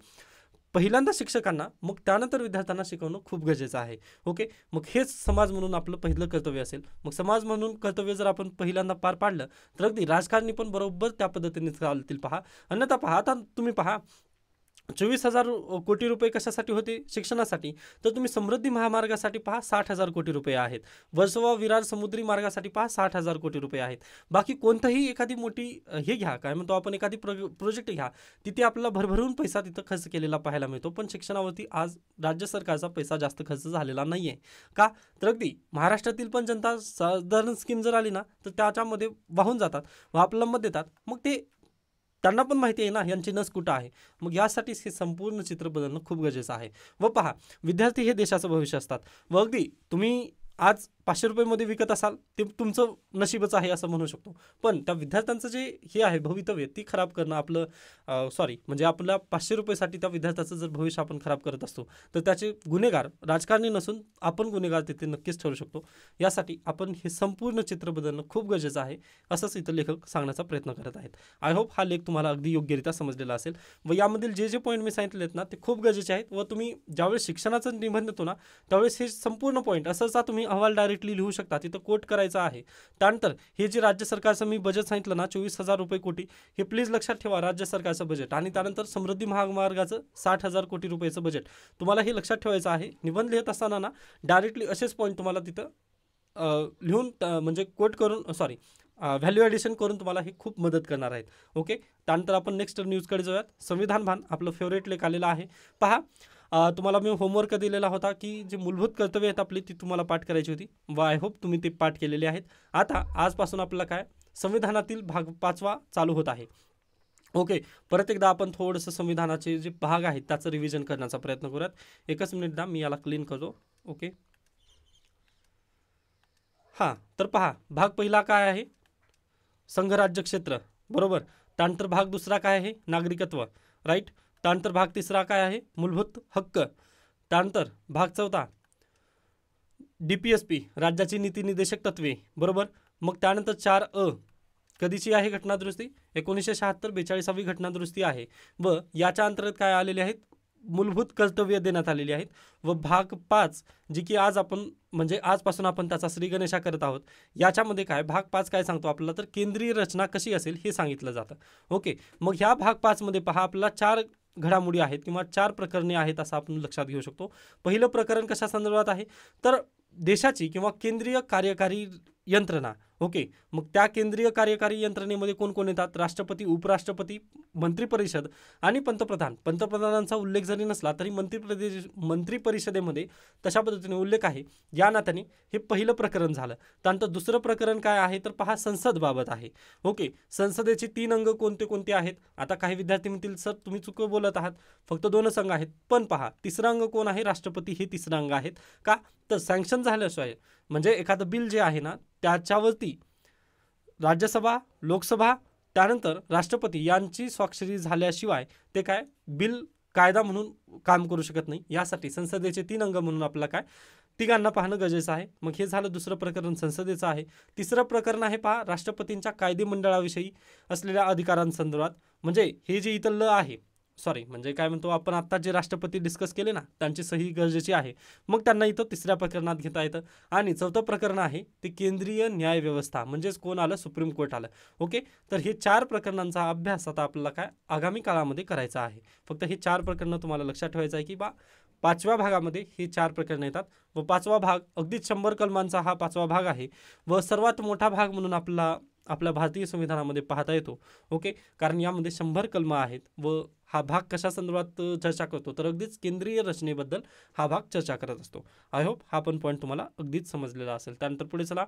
Speaker 1: पहिल्यांदा शिक्षकांना मग त्यानंतर विद्यार्थ्यांना शिकवणं खूप गरजेचं आहे. ओके, मग हेच समाज म्हणून आपलं पहिलं कर्तव्य असेल. मग समाज म्हणून कर्तव्य जर आपण पहिल्यांदा पार पाडलं तर अगदी राजकारणी पण बरोबर त्या पद्धतीने चालतील. पहा, अन्यथा पहा आता तुम्ही पहा 24,000 कोटी रुपये कशासाठी होते? शिक्षणासाठी. तर तुम्ही समृद्धी महामार्गासाठी पहा 60,000 कोटी रुपये आहेत. वर्सोवा विरार समुद्री मार्गासाठी पहा 60,000 कोटी रुपये आहेत. बाकी कोणताही एखादी मोठी हे घ्या, काय म्हणतो आपण, एखादी प्रोजेक्ट घ्या, तिथे आपल्याला भरभरून पैसा तिथं खर्च केलेला पाहायला मिळतो. पण शिक्षणावरती आज राज्य सरकारचा पैसा जास्त खर्च झालेला नाही आहे. का? तर अगदी महाराष्ट्रातील पण जनता साधारण स्कीम जर आली ना तर त्याच्यामध्ये वाहून जातात व आपलं मत देतात. मग ते त्यांना पण माहिती आहे ना यांची नस कुठं आहे. मग यासाठीच हे संपूर्ण चित्र बदलणं खूप गरजेचं आहे. व पहा, विद्यार्थी हे देशाचं भविष्य असतात. व अगदी तुम्ही आज 500 रुपयेमध्ये विकत असाल ते तुमचं नशीबच आहे असं म्हणू शकतो. पण त्या विद्यार्थ्यांचं जे हे आहे भवितव्य ती खराब करणं आपलं म्हणजे आपल्या 500 रुपयेसाठी त्या विद्यार्थ्याचं जर भविष्य आपण खराब करत असतो तर त्याचे गुन्हेगार राजकारणी नसून आपण गुन्हेगार तिथे नक्कीच ठरू शकतो. यासाठी आपण हे संपूर्ण चित्र बदलणं खूप गरजेचं आहे असंच इथं लेखक सांगण्याचा प्रयत्न करत आहेत. आय होप हा लेख तुम्हाला अगदी योग्यरित्या समजलेला असेल व यामधील जे पॉईंट मी सांगितले आहेत ना ते खूप गरजेचे आहेत. व तुम्ही ज्यावेळेस शिक्षणाचा निबंध येतो ना त्यावेळेस हे संपूर्ण पॉईंट असंच तुम्ही अहवाल डायरेक्टली लिहू शकता, तिथं कोट करायचा आहे. त्यानंतर हे जे राज्य सरकारचं मी बजेट सांगितलं ना 24,000 रुपये कोटी, हे प्लीज लक्षात ठेवा राज्य सरकारचं बजेट. आणि त्यानंतर समृद्धी महामार्गाचं 60,000 कोटी रुपयाचं बजेट तुम्हाला हे लक्षात ठेवायचं आहे. निबंध लिहित असताना ना डायरेक्टली असेच पॉईंट तुम्हाला तिथं लिहून म्हणजे कोट करून व्हॅल्यू ॲडिशन करून तुम्हाला हे खूप मदत करणार आहेत. ओके, त्यानंतर आपण नेक्स्ट न्यूजकडे जाऊयात. संविधान भान आपलं फेवरेट लेख आलेलं आहे. पहा, तुम्हाला मी होमवर्क दिलेला होता की जे मूलभूत कर्तव्य आहेत आपली ती तुम्हाला पाठ करायची होती व आय होप तुम्ही ते पाठ केलेले आहेत. आता आजपासून आपल्याला काय संविधानातील भाग 5वा चालू होत आहे. ओके, परत एकदा आपण थोडंसं संविधानाचे जे भाग आहेत त्याचं रिव्हिजन करण्याचा प्रयत्न करूयात. एकच मिनिट दा, मी याला क्लीन करतो. ओके, हां, तर पहा भाग पहिला काय आहे? संघराज्य क्षेत्र, बरोबर. त्यानंतर भाग दुसरा काय आहे? नागरिकत्व, राईट. त्यानंतर भाग तिसरा काय आहे? मूलभूत हक्क. त्यानंतर भाग चौथा DPSP, राज्याची नीती निर्देशक तत्वे, बरोबर. मग त्यानंतर 4A कधीची आहे घटनादुरुस्ती? 1976-42वी घटनादुरुस्ती आहे व याच्या अंतर्गत काय आलेले आहेत? मूलभूत कर्तव्य देण्यात आलेली आहेत. व भाग 5 जी की आज आपण म्हणजे आजपासून आपण त्याचा श्रीगणेशा करत आहोत. याच्यामध्ये काय भाग 5 काय सांगतो आपल्याला तर केंद्रीय रचना कशी असेल हे सांगितलं जातं. ओके, मग ह्या भाग 5 मध्ये पहा आपल्याला 4 घडामोडी आहेत किंवा 4 प्रकरणे आहेत असं आपण लक्षात घेऊ शकतो. पहिलं प्रकरण कशा संदर्भात आहे तर देशाची किंवा केंद्रीय कार्यकारी यंत्रणा. ओके, मग त्या केंद्रीय कार्यकारी यंत्रणेमध्ये कोण कोण येतात? राष्ट्रपती, उपराष्ट्रपती, मंत्रिपरिषद आणि पंतप्रधान. पंतप्रधानांचा उल्लेख जरी नसला तरी मंत्रिपरिषदेमध्ये तशा पद्धतीने उल्लेख आहे. या नात्याने हे पहिलं प्रकरण झालं. त्यानंतर दुसरं प्रकरण काय आहे तर पहा संसद बाबत आहे. ओके, संसदेचे 3 अंग कोणते कोणते आहेत? आता काही विद्यार्थी म्हणतील सर तुम्ही चुक बोलत आहात, फक्त 2च अंग आहेत. पण पहा तिसरं अंग कोण आहे? राष्ट्रपती हे तिसरं अंग आहेत. का तर सँक्शन झाल्याशिवाय म्हणजे एखादं बिल जे आहे ना त्याच्यावरती राज्यसभा, लोकसभा, त्यानंतर राष्ट्रपती यांची स्वाक्षरी झाल्याशिवाय ते काय बिल कायदा म्हणून काम करू शकत नाही. यासाठी संसदेचे 3 अंग म्हणून आपल्याला काय तिघांना पाहणं गरजेचं आहे. मग हे झालं दुसरं प्रकरण संसदेचं आहे. तिसरं प्रकरण आहे पहा राष्ट्रपतींच्या कायदे मंडळाविषयी असलेल्या अधिकारांसंदर्भात. म्हणजे हे जे इथं ल आहे म्हणजे काय म्हणतो आपण आता जे राष्ट्रपती डिस्कस केले ना त्यांची सही गरजेची आहे. मग त्यांना इथं तिसऱ्या प्रकरणात घेता येतं. आणि चौथं प्रकरण आहे ते केंद्रीय न्याय व्यवस्था म्हणजेच कोण आलं? सुप्रीम कोर्ट आलं. ओके, तर हे 4 प्रकरणांचा अभ्यास आता आपल्याला काय आगामी काळामध्ये करायचा आहे. फक्त हे 4 प्रकरणं तुम्हाला लक्षात ठेवायचं आहे की 5व्या भागामध्ये ही 4 प्रकरणं येतात व 5वा भाग अगदीच 100 कलमांचा हा 5वा भाग आहे व सर्वात मोठा भाग म्हणून आपल्या भारतीय संविधानामध्ये पाहता येतो. ओके, कारण यामध्ये 100 कलमं आहेत व हा भाग कशा संदर्भात चर्चा करतो तर अगदीच केंद्रीय रचनेबद्दल हा भाग चर्चा करत असतो. आय होप हा पण पॉईंट तुम्हाला अगदीच समजलेला असेल. त्यानंतर पुढे चला,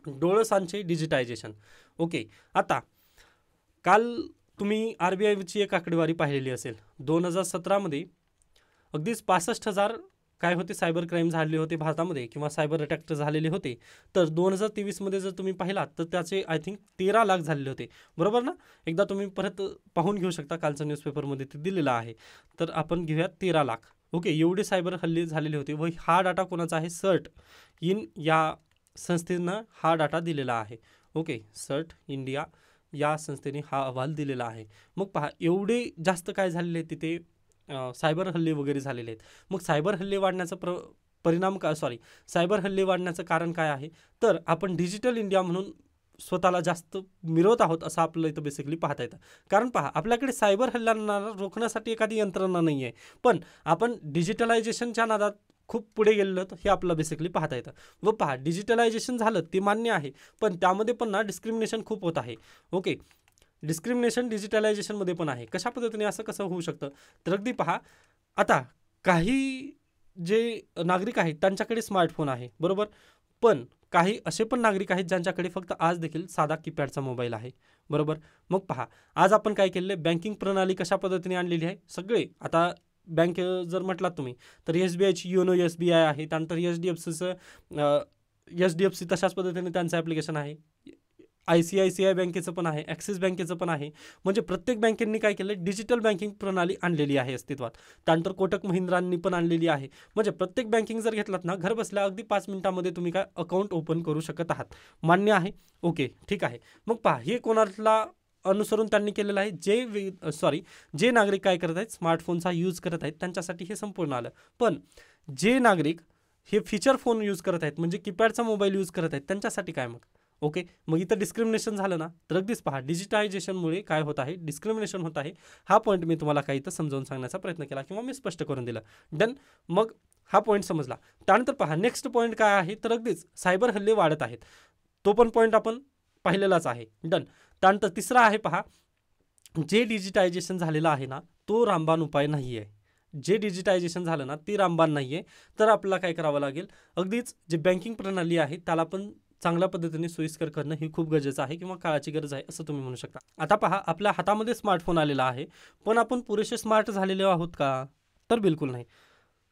Speaker 1: डोळसांचे डिजिटायझेशन. ओके, आता काल तुम्ही RBIची एक आकडेवारी पाहिलेली असेल. 2017मध्ये अगदीच 65,000 काय होते सायबर क्राईम झाले होते भारतामध्ये किंवा सायबर अटॅक झालेले होते. तर 2023मध्ये जर तुम्ही पाहिलात तर त्याचे आय थिंक 13 लाख झालेले होते, बरोबर ना. एकदा तुम्ही परत पाहून घेऊ शकता, कालचं न्यूजपेपरमध्ये ते दिलेलं आहे. तर आपण घेऊयात 13 लाख. ओके, एवढे सायबर हल्ले झालेले होते व हा डाटा कोणाचा आहे, सर्ट इन या संस्थेनं हा डाटा दिलेला आहे. ओके, सर्ट इंडिया या संस्थेने हा अहवाल दिलेला आहे. मग पहा, एवढे जास्त काय झालेले आहेत तिथे सायबर हल्ले वगैरे झालेले आहेत. मग सायबर हल्ले वाढण्याचा सायबर हल्ले वाढण्याचं कारण काय आहे, तर आपण डिजिटल इंडिया म्हणून स्वतःला जास्त मिरवत आहोत असं आपलं इथं बेसिकली पाहता येतं. कारण पहा, आपल्याकडे सायबर हल्ल्यांना रोखण्यासाठी एखादी यंत्रणा नाही आहे, पण आपण डिजिटलायझेशनच्या नादात खूप पुढे गेलेलो हे आपलं बेसिकली पाहता येतं. व पहा, डिजिटलायझेशन झालं ते मान्य आहे, पण त्यामध्ये पण ना डिस्क्रिमिनेशन खूप होत आहे. ओके, डिस्क्रिमिनेशन डिजिटलायझेशनमध्ये पण आहे. कशा पद्धतीने असं कसं होऊ शकतं, तर अगदी पहा, आता काही जे नागरिक आहेत त्यांच्याकडे स्मार्टफोन आहे, बरोबर, पण काही असे पण नागरिक आहेत ज्यांच्याकडे फक्त आज देखील साधा कीपॅडचा मोबाईल आहे, बरोबर. मग पहा, आज आपण काय केलेलं आहे, बँकिंग प्रणाली कशा पद्धतीने आणलेली आहे. सगळे आता बँक जर म्हटलात तुम्ही तर SBIची योनो SBI आहे. त्यानंतर HDFC तशाच पद्धतीने त्यांचं ॲप्लिकेशन आहे. ICICI बँकेचं पण आहे, ॲक्सिस बँकेचं पण आहे. म्हणजे प्रत्येक बँकेंनी काय केलं, डिजिटल बँकिंग प्रणाली आणलेली आहे अस्तित्वात. त्यानंतर कोटक महिंद्रांनी पण आणलेली आहे. म्हणजे प्रत्येक बँकिंग जर घेतलात ना, घर बसल्या अगदी 5 मिनिटामध्ये तुम्ही काय अकाउंट ओपन करू शकत आहात. मान्य आहे, ओके, ठीक आहे. मग पहा, हे कोणाला अनुसरून त्यांनी केलेलं आहे, जे नागरिक काय करत आहेत, स्मार्टफोनचा यूज करत आहेत त्यांच्यासाठी हे संपूर्ण आलं. पण जे नागरिक हे फीचर फोन यूज करत आहेत, म्हणजे कीपॅडचा मोबाईल यूज करत आहेत, त्यांच्यासाठी काय मग. ओके, मग इथं डिस्क्रिमिनेशन झालं ना, तर अगदीच पहा, डिजिटायझेशनमुळे काय होत आहे, डिस्क्रिमिनेशन होत आहे. हा पॉईंट मी तुम्हाला काही इथं समजावून सांगण्याचा प्रयत्न केला किंवा मी स्पष्ट करून दिलं. डन, मग हा पॉईंट समजला. त्यानंतर पहा, नेक्स्ट पॉईंट काय आहे, तर अगदीच सायबर हल्ले वाढत आहेत. तो पण पॉईंट आपण पाहिलेलाच आहे. डन. त्यानंतर तिसरा आहे पहा, जे डिजिटायझेशन झालेलं आहे ना, तो रामबाण उपाय नाही आहे. जे डिजिटायझेशन झालं ना, ती रामबाण नाही आहे. तर आपल्याला काय करावं लागेल, अगदीच जे बँकिंग प्रणाली आहे त्याला पण चांगल्या पद्धतीने सोयीस्कर करणं ही खूप गरजेचं आहे किंवा काळाची गरज आहे असं तुम्ही म्हणू शकता. आता पहा, आपल्या हातामध्ये स्मार्टफोन आलेला आहे, पण आपण पुरेसे स्मार्ट झालेले आहोत का, तर बिलकुल नाही.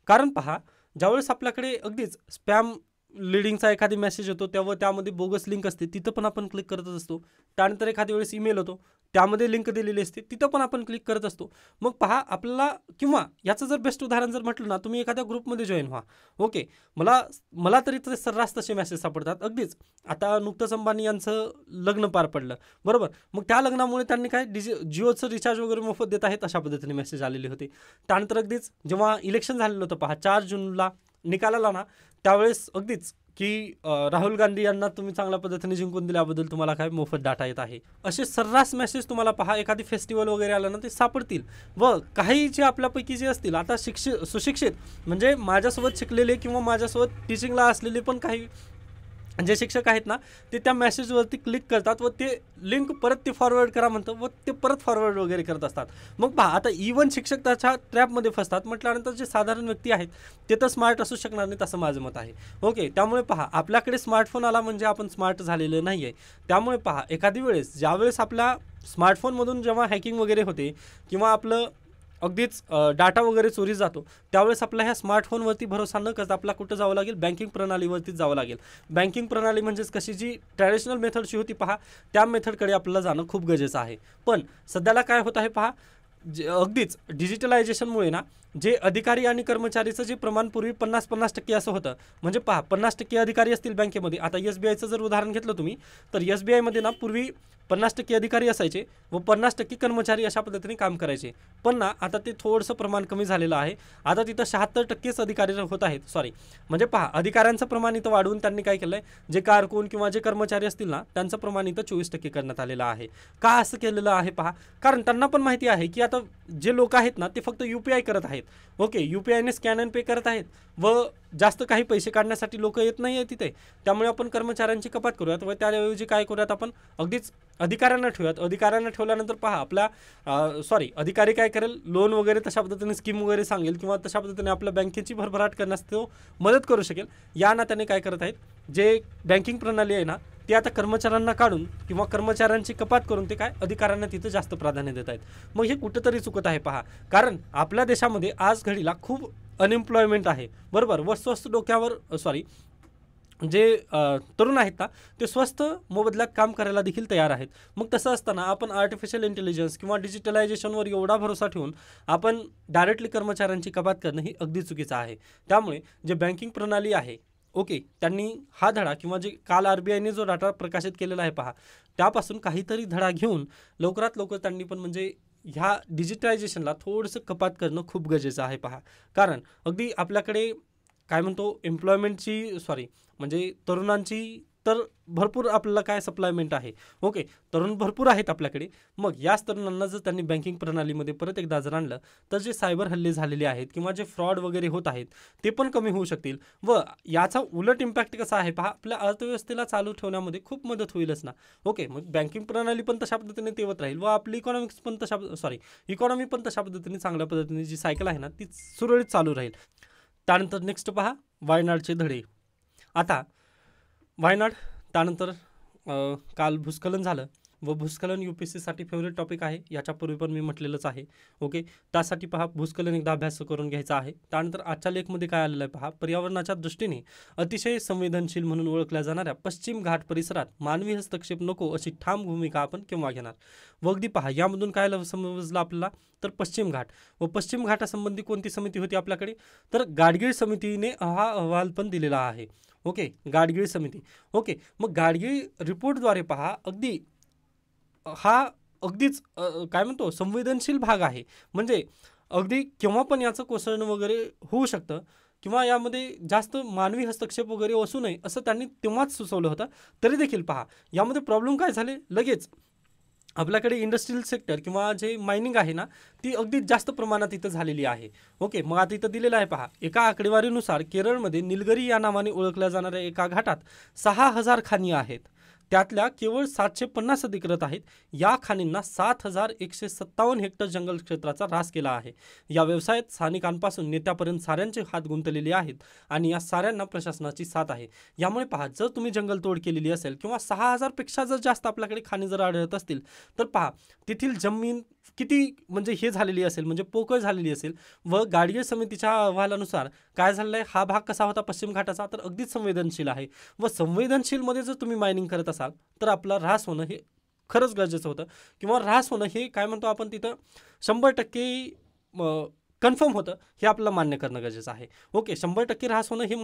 Speaker 1: कारण पहा, ज्यावेळेस आपल्याकडे अगदीच स्पॅम लिडिंगचा एखादी मेसेज येतो तेव्हा त्यामध्ये बोगस लिंक असते, तिथं पण आपण क्लिक करतच असतो. त्यानंतर एखाद्या वेळेस ईमेल होतो, त्यामध्ये लिंक दिलेली असते, तिथं पण आपण क्लिक करत असतो. मग पहा, आपल्याला किंवा याचं जर बेस्ट उदाहरण जर म्हटलं ना, तुम्ही एखाद्या ग्रुपमध्ये जॉईन व्हा. ओके, मला तरी ते सर्रास तसे मेसेज सापडतात. अगदीच आता नुकतंच अंबानी यांचं लग्न पार पडलं, बरोबर. मग त्या लग्नामुळे त्यांनी काय जिओचं रिचार्ज वगैरे मोफत देत आहेत अशा पद्धतीने मेसेज आलेले होते. त्यानंतर अगदीच जेव्हा इलेक्शन झालेलं होतं पहा, 4 जूनला निकाल आला ना, त्यावेळेस अगदीच की राहुल गांधी यांना तुम्ही चांगल्या पद्धतीने जिंकून दिल्याबद्दल तुम्हाला काय मोफत डाटा येत आहे. असे सर्रास मेसेज तुम्हाला पहा, एखादी फेस्टिवल वगैरे आलं ना ते सापडतील. व काही जे आपल्यापैकी जे असतील, आता सुशिक्षित म्हणजे माझ्यासोबत शिकलेले किंवा माझ्यासोबत टीचिंगला असलेले पण काही जे शिक्षक आहेत ना, ते त्या मेसेजवरती क्लिक करतात व ते लिंक परत ते फॉरवर्ड करा म्हणतं व ते परत फॉरवर्ड वगैरे करत असतात. मग पहा, आता इवन शिक्षक त्याच्या ट्रॅपमध्ये फसतात म्हटल्यानंतर जे साधारण व्यक्ती आहेत ते तर स्मार्ट असू शकणार नाहीत असं माझं मत आहे. ओके, त्यामुळे पहा, आपल्याकडे स्मार्टफोन आला म्हणजे आपण स्मार्ट झालेलं नाही आहे. त्यामुळे पहा, एखादी वेळेस ज्यावेळेस आपल्या स्मार्टफोनमधून जेव्हा हॅकिंग वगैरे होते किंवा आपलं अगदीच डाटा वगैरे चोरी जातो, त्यावेळेस आपला ह्या स्मार्टफोनवरती भरोसा न करता आपला कुठं जावं लागेल, बँकिंग प्रणालीवरतीच जावं लागेल. बँकिंग प्रणाली म्हणजेच कशी, जी ट्रॅडिशनल मेथडची होती पहा, त्या मेथडकडे आपल्याला जाणं खूप गरजेचं आहे. पण सध्याला काय होत आहे पहा, अगदीच डिजिटलायझेशनमुळे ना, जे अधिकारी आणि कर्मचारीचं जे प्रमाण पूर्वी 50-50% असं होतं. म्हणजे पहा, 50% अधिकारी असतील बँकेमध्ये. आता SBIचं जर उदाहरण घेतलं तुम्ही, तर SBIमध्ये ना पूर्वी 50% अधिकारी असायचे व 50% कर्मचारी अशा पद्धतीने काम करायचे. पण ना आता ते थोडंसं प्रमाण कमी झालेलं आहे. आता तिथं 76%च अधिकारी होत आहेत. म्हणजे पहा, अधिकाऱ्यांचं प्रमाण इथं वाढवून त्यांनी काय केलं आहे, जे कारकून किंवा जे कर्मचारी असतील ना, त्यांचं प्रमाण इथं 24% करण्यात आलेलं आहे. का असं केलेलं आहे पहा, कारण त्यांना पण माहिती आहे की आता जे लोक आहेत ना, ते फक्त UPI करत आहेत. ओके, UPIने स्कॅन अँड पे करत आहेत व जास्त काही पैसे काढण्यासाठी लोक येत नाही आहे तिथे, त्यामुळे आपण कर्मचाऱ्यांची कपात करूयात व त्याऐवजी काय करूयात, आपण अगदीच अधिकाऱ्यांना ठेवूयात. अधिकाऱ्यांना ठेवल्यानंतर पहा आपल्या अधिकारी काय करेल, लोन वगैरे तशा पद्धतीने स्कीम वगैरे सांगेल किंवा तशा पद्धतीने आपल्या बँकेची भरभराट करण्यास तो मदत करू शकेल. या नात्याने काय करत आहेत, जे बँकिंग प्रणाली आहे ना ते आता कर्मचाऱ्यांना काढून किंवा कर्मचाऱ्यांची कपात करून ते काय अधिकाऱ्यांना तिथं जास्त प्राधान्य देत आहेत. मग हे कुठंतरी चुकत आहे पहा, कारण आपल्या देशामध्ये आज घडीला खूप अनएम्प्लॉयमेंट आहे, बरोबर. व स्वस्त डोक्यावर जे तरुण आहेत ना ते स्वस्त मोबदल्यात काम करायला देखील तयार आहेत. मग तसं असताना आपण आर्टिफिशियल इंटेलिजन्स किंवा डिजिटलायझेशनवर एवढा भरोसा ठेवून आपण डायरेक्टली कर्मचाऱ्यांची कपात करणं ही अगदी चुकीचं आहे. त्यामुळे जे बँकिंग प्रणाली आहे, ओके, त्यांनी हा धडा किंवा जे काल RBIने जो डाटा प्रकाशित केलेला आहे पहा, त्यापासून काहीतरी धडा घेऊन लवकरात लवकर त्यांनी पण म्हणजे ह्या डिजिटलायझेशनला थोडंसं कपात करणं खूप गरजेचं आहे पहा. कारण अगदी आपल्याकडे काय म्हणतो एम्प्लॉयमेंटची म्हणजे तरुणांची तर भरपूर आपल्याला काय सप्लायमेंट आहे, ओके, तरुण भरपूर आहेत आपल्याकडे. मग याच तरुणांना जर त्यांनी बँकिंग प्रणालीमध्ये परत एकदा जर आणलं तर जे सायबर हल्ले झालेले आहेत किंवा जे फ्रॉड वगैरे होत आहेत ते पण कमी होऊ शकतील. व याचा उलट इम्पॅक्ट कसा आहे पहा, आपल्या अर्थव्यवस्थेला चालू ठेवण्यामध्ये खूप मदत होईलच ना. ओके, मग बँकिंग प्रणाली पण तशा पद्धतीने तेवत राहील व आपली इकॉनॉमी पण तशा पद्धतीने चांगल्या पद्धतीने जी सायकल आहे ना ती सुरळीत चालू राहील. त्यानंतर नेक्स्ट पहा, वायनाडचे धडे. आता वायनाड, त्यानंतर काल भूस्खलन झालं व भूस्खलन UPSCसाठी फेवरेट टॉपिक आहे, याच्यापूर्वी पण मी म्हटलेलंच आहे. ओके, त्यासाठी पहा भूस्खलन एकदा अभ्यास करून घ्यायचा आहे. त्यानंतर आजच्या लेखमध्ये काय आलेलं आहे पहा, पर्यावरणाच्या दृष्टीने अतिशय संवेदनशील म्हणून ओळखल्या जाणाऱ्या पश्चिम घाट परिसरात मानवी हस्तक्षेप नको अशी ठाम भूमिका आपण केव्हा घेणार. व अगदी पहा यामधून काय समजलं आपल्याला, तर पश्चिम घाट व पश्चिम घाटासंबंधी कोणती समिती होती आपल्याकडे, तर गाडगीळ समितीने हा अहवाल पण दिलेला आहे. ओके, गाडगीळ समिती. ओके, मग गाडगीळ रिपोर्टद्वारे पहा अगदीच काय म्हणतो संवेदनशील भाग आहे. म्हणजे अगदी केव्हा पण याचं कोसळणं वगैरे होऊ शकतं किंवा यामध्ये जास्त मानवी हस्तक्षेप वगैरे असू नये असं त्यांनी तेव्हाच सुचवलं होतं. तरी देखील पहा यामध्ये प्रॉब्लेम काय झाले, लगेच आपल्याकडे इंडस्ट्रियल सेक्टर किंवा जे मायनिंग आहे ना ती अगदी जास्त प्रमाणात इथं झालेली आहे. ओके, मग आता इथं दिलेलं आहे पहा, एका आकडेवारीनुसार केरळमध्ये निलगिरी या नावाने ओळखल्या जाणाऱ्या एका घाटात 6000 खाणी आहेत. त्यातल्या केवळ 750 अधिकृत आहेत. या खाणींना 7157 हेक्टर जंगल क्षेत्राचा ऱ्हास केला आहे. या व्यवसायात स्थानिकांपासून नेत्यापर्यंत साऱ्यांचे हात गुंतलेले आहेत आणि या साऱ्यांना प्रशासनाची साथ आहे. यामुळे पहा जर तुम्ही जंगलतोड केलेली असेल किंवा 6000 पेक्षा जर जास्त आपल्याकडे खाणी जर आढळत असतील तर पहा तेथील जमीन किती म्हणजे हे झालेली असेल, म्हणजे पोकळ झालेली असेल. व गाडगीळ समितीच्या अहवालानुसार काय झालेलं आहे, हा भाग कसा होता पश्चिम घाटाचा, तर अगदीच संवेदनशील आहे. व संवेदनशीलमध्ये जर तुम्ही मायनिंग करत असाल तर आपला ऱ्हास होणं हे खरंच गरजेचं होतं किंवा ऱ्हास होणं हे काय म्हणतो आपण तिथं 100% कन्फर्म होतं हे आपल्याला मान्य करणं गरजेचं आहे. ओके, 100% ऱ्हास होणं हे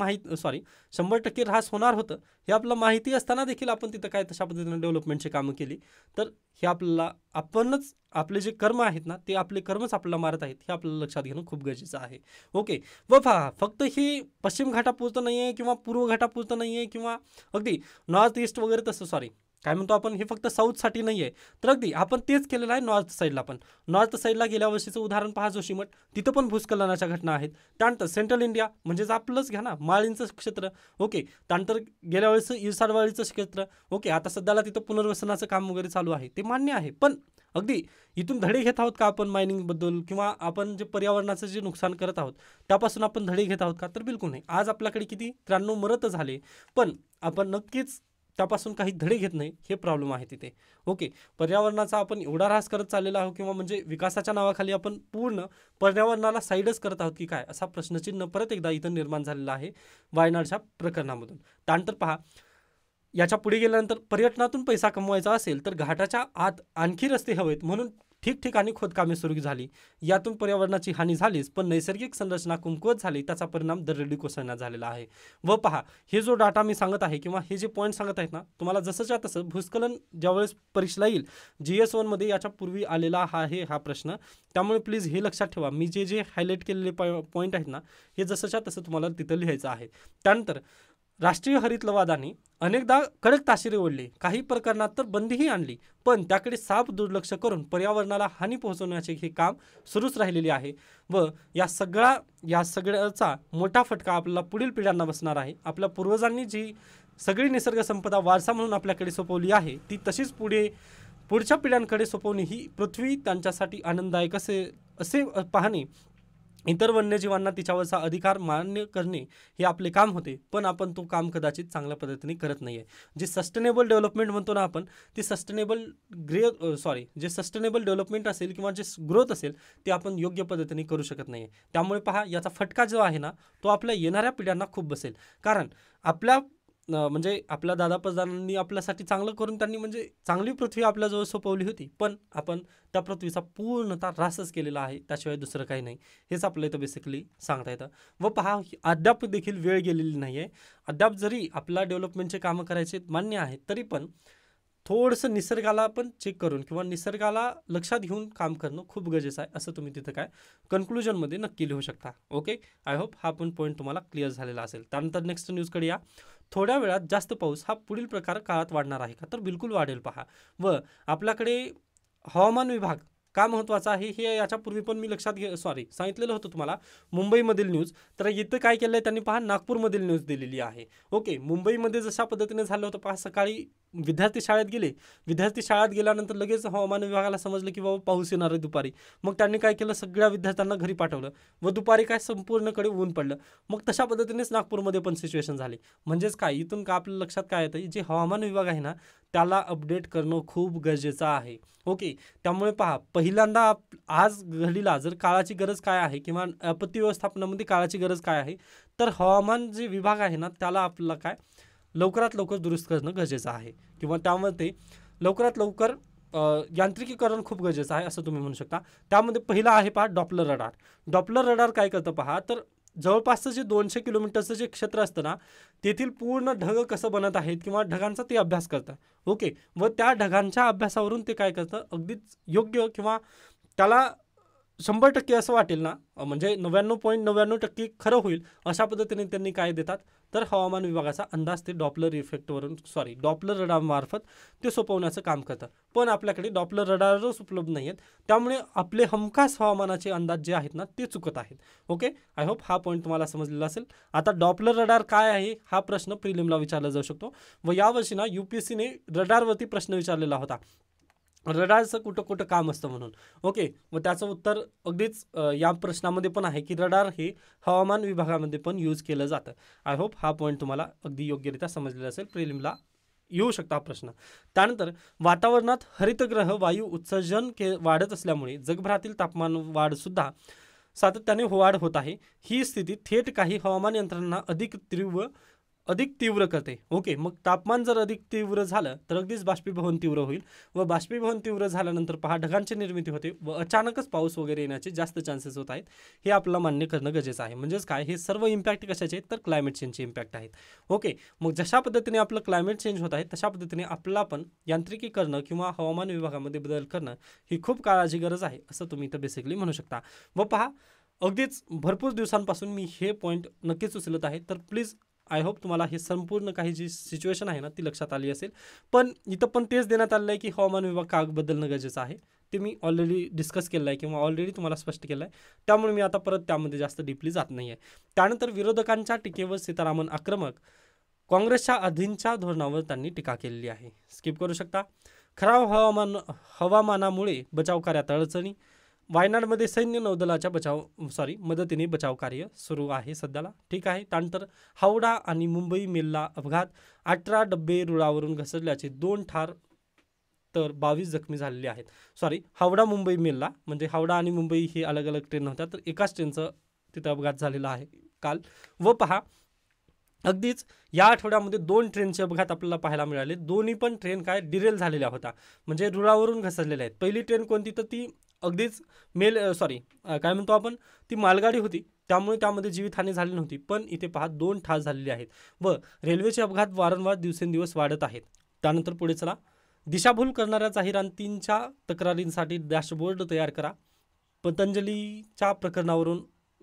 Speaker 1: 100% ऱ्हास होणार होतं हे आपलं माहिती असताना देखील आपण तिथं काय तशा पद्धतीने डेव्हलपमेंटची कामं केली तर हे आपल्याला आपणच आपले जे कर्म आहेत ना ते आपले कर्मच आपल्याला मारत आहेत हे आपल्याला लक्षात घेणं खूप गरजेचं आहे. ओके, व पहा फक्त हे पश्चिम घाटापुरतं नाही आहे किंवा पूर्व घाटापुरतं नाही आहे किंवा अगदी नॉर्थ ईस्ट वगैरे तसं काय म्हणतो आपण हे फक्त साऊथसाठी नाही आहे, तर अगदी आपण तेच केलेलं आहे नॉर्थ साईडला पण. नॉर्थ साईडला गेल्या वर्षीचं उदाहरण पहा जोशीमठ, तिथं पण भूस्खलनाच्या घटना आहेत. त्यानंतर सेंट्रल इंडिया म्हणजेच आपलंच घ्या ना माळींचं क्षेत्र. ओके, त्यानंतर गेल्या वेळेस इरसाडवाळीचं क्षेत्र. ओके, आता सध्याला तिथं पुनर्वसनाचं काम वगैरे चालू आहे, ते मान्य आहे. पण अगदी इथून धडे घेत आहोत का आपण मायनिंगबद्दल किंवा आपण जे पर्यावरणाचं जे नुकसान करत आहोत त्यापासून आपण धडे घेत आहोत का, तर बिलकुल नाही. आज आपल्याकडे किती 93 मरत झाले पण आपण नक्कीच त्यापासून काही धडे घेत नाही, हे प्रॉब्लेम आहे तिथे. ओके, पर्यावरणाचा आपण एवढा ऱ्हास करत चाललेला आहोत किंवा म्हणजे विकासाच्या नावाखाली आपण पूर्ण पर्यावरणाला साईडच करत आहोत की काय, असा प्रश्नचिन्ह परत एकदा इथं निर्माण झालेला आहे वायनाडच्या प्रकरणामधून. त्यानंतर पहा याच्या पुढे गेल्यानंतर पर्यटनातून पैसा कमवायचा असेल तर घाटाच्या आत आणखी रस्ते हवेत म्हणून ठिकठिकाणी खोदकामे सुरू झाली. यातून पर्यावरणाची हानी झालीच पण नैसर्गिक संरचना कमकुवत झाली, त्याचा परिणाम दरडी कोसळण्यात झालेला आहे. व पहा हे जो डाटा मी सांगत आहे किंवा हे जे पॉईंट सांगत आहेत ना तुम्हाला जसंच्या तसं भूस्खलन ज्यावेळेस परीक्षेला येईल GS1मध्ये याच्या पूर्वी आलेला आहे हा प्रश्न. त्यामुळे प्लीज हे लक्षात ठेवा, मी जे हायलाईट केलेले पॉईंट आहेत ना हे जसंच्या तसं तुम्हाला तिथं लिहायचं आहे. त्यानंतर राष्ट्रीय हरित लवादाने अनेकदा कडक ताशेरे ओढले, काही प्रकरणात तर बंदीही आणली, पण त्याकडे साफ दुर्लक्ष करून पर्यावरणाला हानी पोहोचवण्याचे हे काम सुरूच राहिलेले आहे व या सगळ्याचा मोठा फटका आपल्याला पुढील पिढ्यांना बसणार आहे। आपल्या पूर्वजांनी जी सगळी निसर्ग संपदा वारसा म्हणून आपल्याकडे सोपवली आहे ती तशीच पुढच्या पिढ्यांकडे सोपवणे ही पृथ्वी त्यांच्यासाठी आनंददायक असे पाहणे, इतर वन्यजीवांना तिच्यावरचा अधिकार मान्य करणे हे आपले काम होते, पण आपण तो काम कदाचित चांगल्या पद्धतीने करत नाही आहे। जे सस्टेनेबल डेव्हलपमेंट म्हणतो ना आपण, ती जे सस्टेनेबल डेव्हलपमेंट असेल किंवा जे ग्रोथ असेल ते आपण योग्य पद्धतीने करू शकत नाही आहे। त्यामुळे पहा, याचा फटका जो आहे ना तो आपल्या येणाऱ्या पिढ्यांना खूप बसेल, कारण आपल्या दादापदांनी आपल्यासाठी चांगलं करून त्यांनी म्हणजे चांगली पृथ्वी आपल्याजवळ सोपवली होती, पण आपण त्या पृथ्वीचा पूर्णतः ऱ्हासच केलेला आहे, त्याशिवाय दुसरं काही नाही। हेच आपलं इथं बेसिकली सांगता येतं। व पहा, अद्याप देखील वेळ गेलेली नाही आहे। अद्याप जरी आपला डेव्हलपमेंटचे कामं करायचे मान्य आहे, तरी पण थोडंसं निसर्गाला पण चेक करून किंवा निसर्गाला लक्षात घेऊन काम करणं खूप गरजेचं आहे, असं तुम्ही तिथं काय कन्क्लुजनमध्ये नक्की लिहू शकता। ओके, आय होप हा पण पॉईंट तुम्हाला क्लिअर झालेला असेल। त्यानंतर नेक्स्ट न्यूजकडे या। थोड्या वेळात जास्त पाऊस हा पुढील प्रकार काळात वाढणार आहे का? तर बिलकुल वाढेल पहा। व आपल्याकडे हवामान विभाग का महत्त्वाचा आहे हे याच्यापूर्वी पण मी सांगितलेलं होतं तुम्हाला, मुंबईमधील न्यूज। तर इथं काय केलं आहे त्यांनी पहा, नागपूरमधील न्यूज दिलेली आहे। ओके, मुंबईमध्ये जशा पद्धतीने झालं होतं पहा, सकाळी विद्यार्थी शाळेत गेले, विद्यार्थी शाळेत गेल्यानंतर लगेच हवामान विभागाला समजलं की बाबा पाऊस येणार आहे दुपारी, मग त्यांनी काय केलं, सगळ्या विद्यार्थ्यांना घरी पाठवलं व दुपारी काय संपूर्णकडे ऊन पडलं। मग तशा पद्धतीनेच नागपूरमध्ये पण सिच्युएशन झाली। म्हणजेच काय, इथून का आपल्या लक्षात काय येतं, जे हवामान विभाग आहे ना त्याला अपडेट करणं खूप गरजेचं आहे। ओके, त्यामुळे पहा, पहिल्यांदा आज घडीला जर काळाची गरज काय आहे किंवा आपत्ती व्यवस्थापनामध्ये काळाची गरज काय आहे, तर हवामान जे विभाग आहे ना त्याला आपल्याला काय लवकरात लवकर दुरुस्त करणं गरजेचं आहे, किंवा त्यामध्ये लवकरात लवकर यांत्रिकीकरण खूप गरजेचं आहे असं तुम्ही म्हणू शकता। त्यामध्ये पहिला आहे पहा, डॉपलर रडार। डॉपलर रडार काय करतं पहा, तर जवळपासचं जे 200 किलोमीटरचं जे क्षेत्र असतं ना तेथील पूर्ण ढग कसं बनत आहेत किंवा ढगांचा ते अभ्यास करतं। ओके, व त्या ढगांच्या अभ्यासावरून ते काय करतं, अगदीच योग्य किंवा त्याला 100% असं वाटेल ना, म्हणजे 99.99% खरं होईल अशा पद्धतीने त्यांनी काय देतात, तर हवामान विभागाचा अंदाज ते डॉपलर रडार मार्फत ते सोपवण्याचं काम करतं। पण आपल्याकडे डॉपलर रडारच उपलब्ध नाही आहेत, त्यामुळे आपले हमखास हवामानाचे अंदाज जे आहेत ना ते चुकत आहेत। ओके, आय होप हा पॉईंट तुम्हाला समजलेला असेल। आता डॉपलर रडार काय आहे हा प्रश्न प्रिलिमला विचारला जाऊ शकतो, व यावर्षी ना UPSCने रडारवरती प्रश्न विचारलेला होता, रडारचं कुठं कुठं काम असतं म्हणून। ओके, व त्याचं उत्तर अगदीच या प्रश्नामध्ये पण आहे की रडार हे हवामान विभागामध्ये पण यूज केलं जातं। आय होप हा पॉईंट तुम्हाला अगदी योग्यरित्या समजलेला असेल, प्रिलिमला येऊ शकता हा प्रश्न। त्यानंतर वातावरणात हरितगृह वायू उत्सर्जन वाढत असल्यामुळे जगभरातील तापमान वाढ सुद्धा सातत्याने वाढ होत आहे। ही स्थिती थेट काही हवामान यंत्रणांना अधिक तीव्र करते। ओके, मग तापमान जर अधिक तीव्र झालं तर अगदीच बाष्पीभवन तीव्र होईल, व बाष्पीभवन तीव्र झाल्यानंतर पहा ढगांची निर्मिती होते व अचानकच पाऊस वगैरे येण्याचे जास्त चान्सेस होत आहेत। हे आपल्याला मान्य करणं गरजेचं आहे। म्हणजेच काय, हे सर्व इम्पॅक्ट कशाचे आहेत, तर क्लायमेट चेंजचे इम्पॅक्ट आहेत। ओके, मग जशा पद्धतीने आपलं क्लायमेट चेंज होत आहे तशा पद्धतीने आपल्याला पण यांत्रिकीकरण किंवा हवामान विभागामध्ये बदल करणं ही खूप काळाची गरज आहे असं तुम्ही इथं बेसिकली म्हणू शकता। व पहा, अगदीच भरपूर दिवसांपासून मी हे पॉईंट नक्कीच उचलत आहे, तर प्लीज आय होप तुम्हाला हे संपूर्ण काही जी सिच्युएशन आहे ना ती लक्षात आली असेल। पण इथं पण तेच देण्यात आलं आहे की हवामान विभाग का बदलणं गरजेचं आहे, ते मी ऑलरेडी डिस्कस केलं आहे किंवा ऑलरेडी तुम्हाला स्पष्ट केलं आहे, त्यामुळे मी आता परत त्यामध्ये जास्त डीपली जात नाही आहे। त्यानंतर विरोधकांच्या टीकेवर सीतारामन आक्रमक, काँग्रेसच्या आधींच्या धोरणावर त्यांनी टीका केलेली आहे। स्किप करू शकता। खराब हवामानामुळे बचाव कार्यात अडचणी, वायनाडमध्ये सैन्य नौदलाच्या मदतीने बचाव कार्य सुरू आहे सध्याला, ठीक आहे। त्यानंतर हावडा आणि मुंबई मेलला अपघात, 18 डब्बे रुळावरून घसरल्याचे 2 ठार तर 22 जखमी झालेले आहेत। हावडा मुंबई मेलला म्हणजे हावडा आणि मुंबई हे अलग अलग ट्रेन होत्या, तर एकाच ट्रेनचं तिथं अपघात झालेला आहे काल। व पहा, अगदीच या आठवड्यामध्ये 2 ट्रेनचे अपघात आपल्याला पाहायला मिळाले। दोन्ही पण ट्रेन काय डिरेल झालेल्या होत्या, म्हणजे रुळावरून घसरलेल्या आहेत। पहिली ट्रेन कोणती, तर ती अगदीच काय म्हणतो आपण, ती मालगाडी होती, त्यामुळे त्यामध्ये जीवितहानी झाली नव्हती। पण इथे पहा 2 ठार झालेले आहेत व रेल्वेचे अपघात वारंवार दिवसेंदिवस वाढत आहेत। त्यानंतर पुढे चला, दिशाभूल करणाऱ्या जाहिरातींच्या तक्रारींसाठी डॅशबोर्ड तयार करा। पतंजलीच्या प्रकरणावरून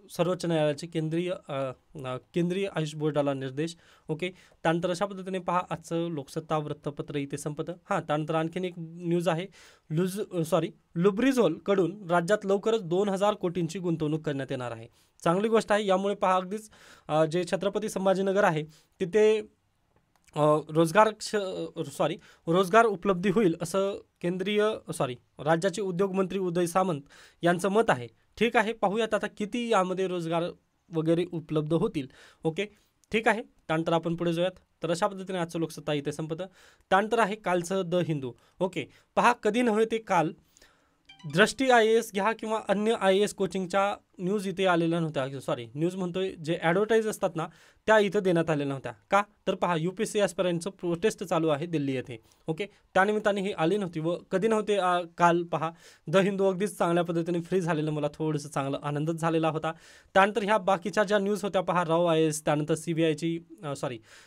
Speaker 1: सर्वोच्च न्यायालयाचे केंद्रीय आयुष बोर्डाला निर्देश. ओके, त्यानंतर अशा पद्धतीने पहा आजचं लोकसत्ता वृत्तपत्र इथे संपतं. त्यानंतर आणखीन एक न्यूज आहे. लुब्रिझोल कडून राज्यात लवकरच 2000 कोटींची गुंतवणूक करण्यात येणार आहे. चांगली गोष्ट आहे. यामुळे पहा अगदीच जे छत्रपती संभाजीनगर आहे तिथे रोजगार उपलब्धी होईल असं राज्याचे उद्योगमंत्री उदय सामंत यांचं मत आहे. ठीक आहे, पाहूयात आता किती यामध्ये रोजगार वगैरे उपलब्ध होतील. ओके, ठीक आहे. त्यानंतर आपण पुढे जाऊयात. तर अशा पद्धतीने आजचं लोकसत्ता इथे संपतं. त्यानंतर आहे कालचं द हिंदू. ओके, पहा कधी नव्हे ते काल दृष्टी IAS घ्या किंवा अन्य IAS कोचिंगच्या न्यूज इथे आलेल्या नव्हत्या. न्यूज म्हणतोय जे ॲडव्हर्टाईज असतात ना त्या इथं देण्यात आलेल्या नव्हत्या. का तर पहा UPSC ॲस्पिरंटचं प्रोटेस्ट चालू आहे दिल्ली येथे. ओके, त्यानिमित्ताने ही आली नव्हती व कधी नव्हते काल पहा द हिंदू अगदीच चांगल्या पद्धतीने फ्री झालेलं मला थोडंसं चांगलं आनंदच झालेला होता. त्यानंतर ह्या बाकीच्या ज्या न्यूज होत्या पहा राव IAS, त्यानंतर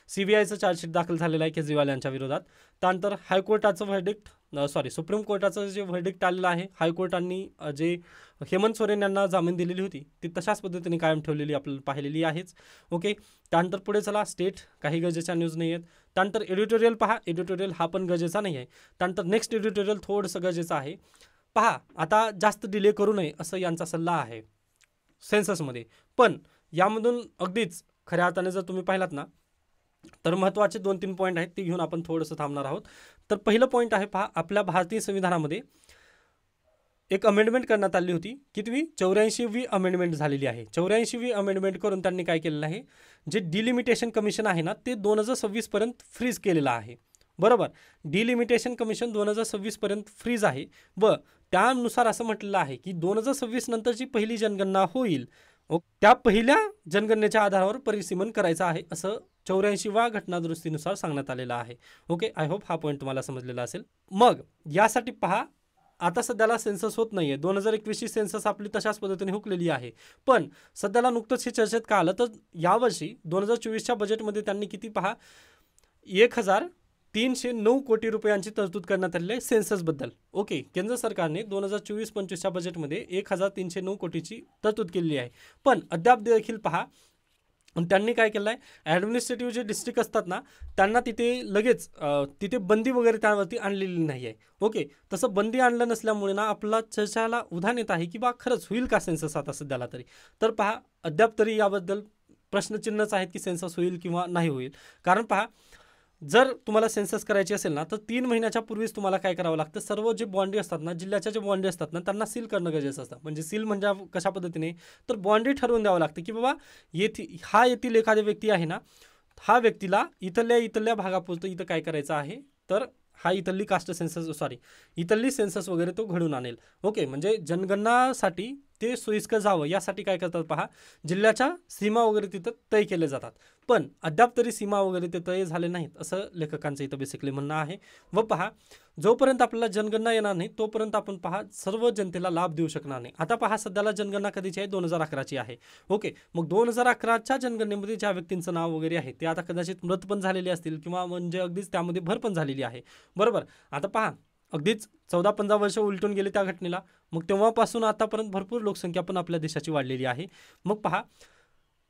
Speaker 1: CBIचं चार्जशीट दाखल झालेलं आहे केजरीवाल यांच्या विरोधात. त्यानंतर हायकोर्टाचं सुप्रीम कोर्टाचं जे व्हर्डिक्ट आलेलं आहे. हायकोर्टांनी जे हेमंत सोरेन यांना जामीन दिलेली होती ती तशाच पद्धतीने कायम ठेवलेली आपल्याला पाहिलेली आहेच. ओके, त्यानंतर पुढे चला स्टेट, काही गरजेच्या न्यूज नाही आहेत. त्यानंतर एडिटोरियल पहा, एडिटोरियल हा पण गरजेचा नाही आहे. त्यानंतर नेक्स्ट एडिटोरियल थोडंसं गरजेचं आहे. पहा आता जास्त डिले करू नये असं यांचा सल्ला आहे सेन्ससमध्ये. पण यामधून अगदीच खऱ्या अर्थाने जर तुम्ही पाहिलात ना तर महत्त्वाचे 2-3 पॉईंट आहेत ती घेऊन आपण थोडंसं थांबणार आहोत. तर पहिलं पॉईंट आहे पहा, आपल्या भारतीय संविधानामध्ये एक अमेंडमेंट करण्यात आली होती. कितवी? 84वी अमेंडमेंट झालेली आहे. 84वी अमेंडमेंट करून त्यांनी काय केलेलं आहे, जे डिलिमिटेशन कमिशन आहे ना ते 2026 पर्यंत फ्रीज केलेलं आहे. बरोबर, डिलिमिटेशन कमिशन 2026 पर्यंत फ्रीज आहे व त्यानुसार असं म्हटलेलं आहे की 2026 नंतरची पहिली जनगणना होईल. त्या पहिल्या जनगणनेच्या आधारावर परिसीमन करायचं आहे असं 84व्या घटनादुरुस्तीनुसार सांगण्यात आलेलं आहे. ओके, आय होप हा पॉईंट तुम्हाला समजलेला असेल. मग यासाठी पहा आता सध्याला सेन्सस होत नाहीये. 2021ची सेन्सस आपली तशाच पद्धतीने हुकलेली आहे. पण सध्याला नुकतंच हे चर्चेत का आलं तर यावर्षी 2024च्या बजेटमध्ये त्यांनी किती पहा 1309 कोटी रुपयांची तरतूद करण्यात आलेली आहे सेन्ससबद्दल. ओके, केंद्र सरकारने 2024-25च्या बजेटमध्ये 1309 कोटीची तरतूद केलेली आहे. पण अद्याप देखील पहा त्यांनी काय केलं आहे, ॲडमिनिस्ट्रेटिव्ह जे डिस्ट्रिक्ट असतात ना त्यांना तिथे लगेच तिथे बंदी वगैरे त्यावरती आणलेली नाही आहे. ओके, तसं बंदी आणलं नसल्यामुळे ना आपला चर्चाला उधाण येत आहे की बा खरंच होईल का सेन्सस आता सध्याला तरी. तर पहा अद्याप तरी याबद्दल प्रश्नचिन्हच आहेत की सेन्सस होईल किंवा नाही होईल. कारण पहा जर तुम्हाला सेन्सस करायची असेल ना तर 3 महिन्याच्या पूर्वीच तुम्हाला काय करावं लागतं, सर्व जे बॉन्डी असतात ना जिल्ह्याच्या जे बॉन्डी असतात ना त्यांना सील करणं गरजेचं असतं. म्हणजे सील म्हणजे कशा पद्धतीने तर बॉन्डी ठरवून द्यावं लागतं की बाबा येथील एखादी व्यक्ती आहे ना हा व्यक्तीला इथल्या भागापुरतं इथं काय करायचं आहे तर हा इथली सेन्सस वगैरे तो घडून आणेल. ओके, म्हणजे जनगणनासाठी ते सोयीस्कर जावं यासाठी काय करतात पहा जिल्ह्याच्या सीमा वगैरे तिथं तय केले जातात. पण अद्याप तरी सीमा वगैरे ते तय झाले नाहीत असं लेखकांचं इथं बेसिकली म्हणणं आहे. व पहा जोपर्यंत आपल्याला जनगणना येणार नाही तोपर्यंत आपण पहा सर्व जनतेला लाभ देऊ शकणार नाही. आता पहा सध्याला जनगणना कधीची आहे 2011ची आहे. ओके, मग 2011च्या जनगणनेमध्ये ज्या व्यक्तींचं नाव वगैरे आहे ते आता कदाचित मृत पण झालेले असतील किंवा म्हणजे अगदीच त्यामध्ये भर पण झालेली आहे. बरोबर, आता पहा अगदीच 14-15 वर्ष उलटून गेले त्या घटनेला. मग तेव्हापासून आतापर्यंत भरपूर लोकसंख्या पण आपल्या देशाची वाढलेली आहे. मग पहा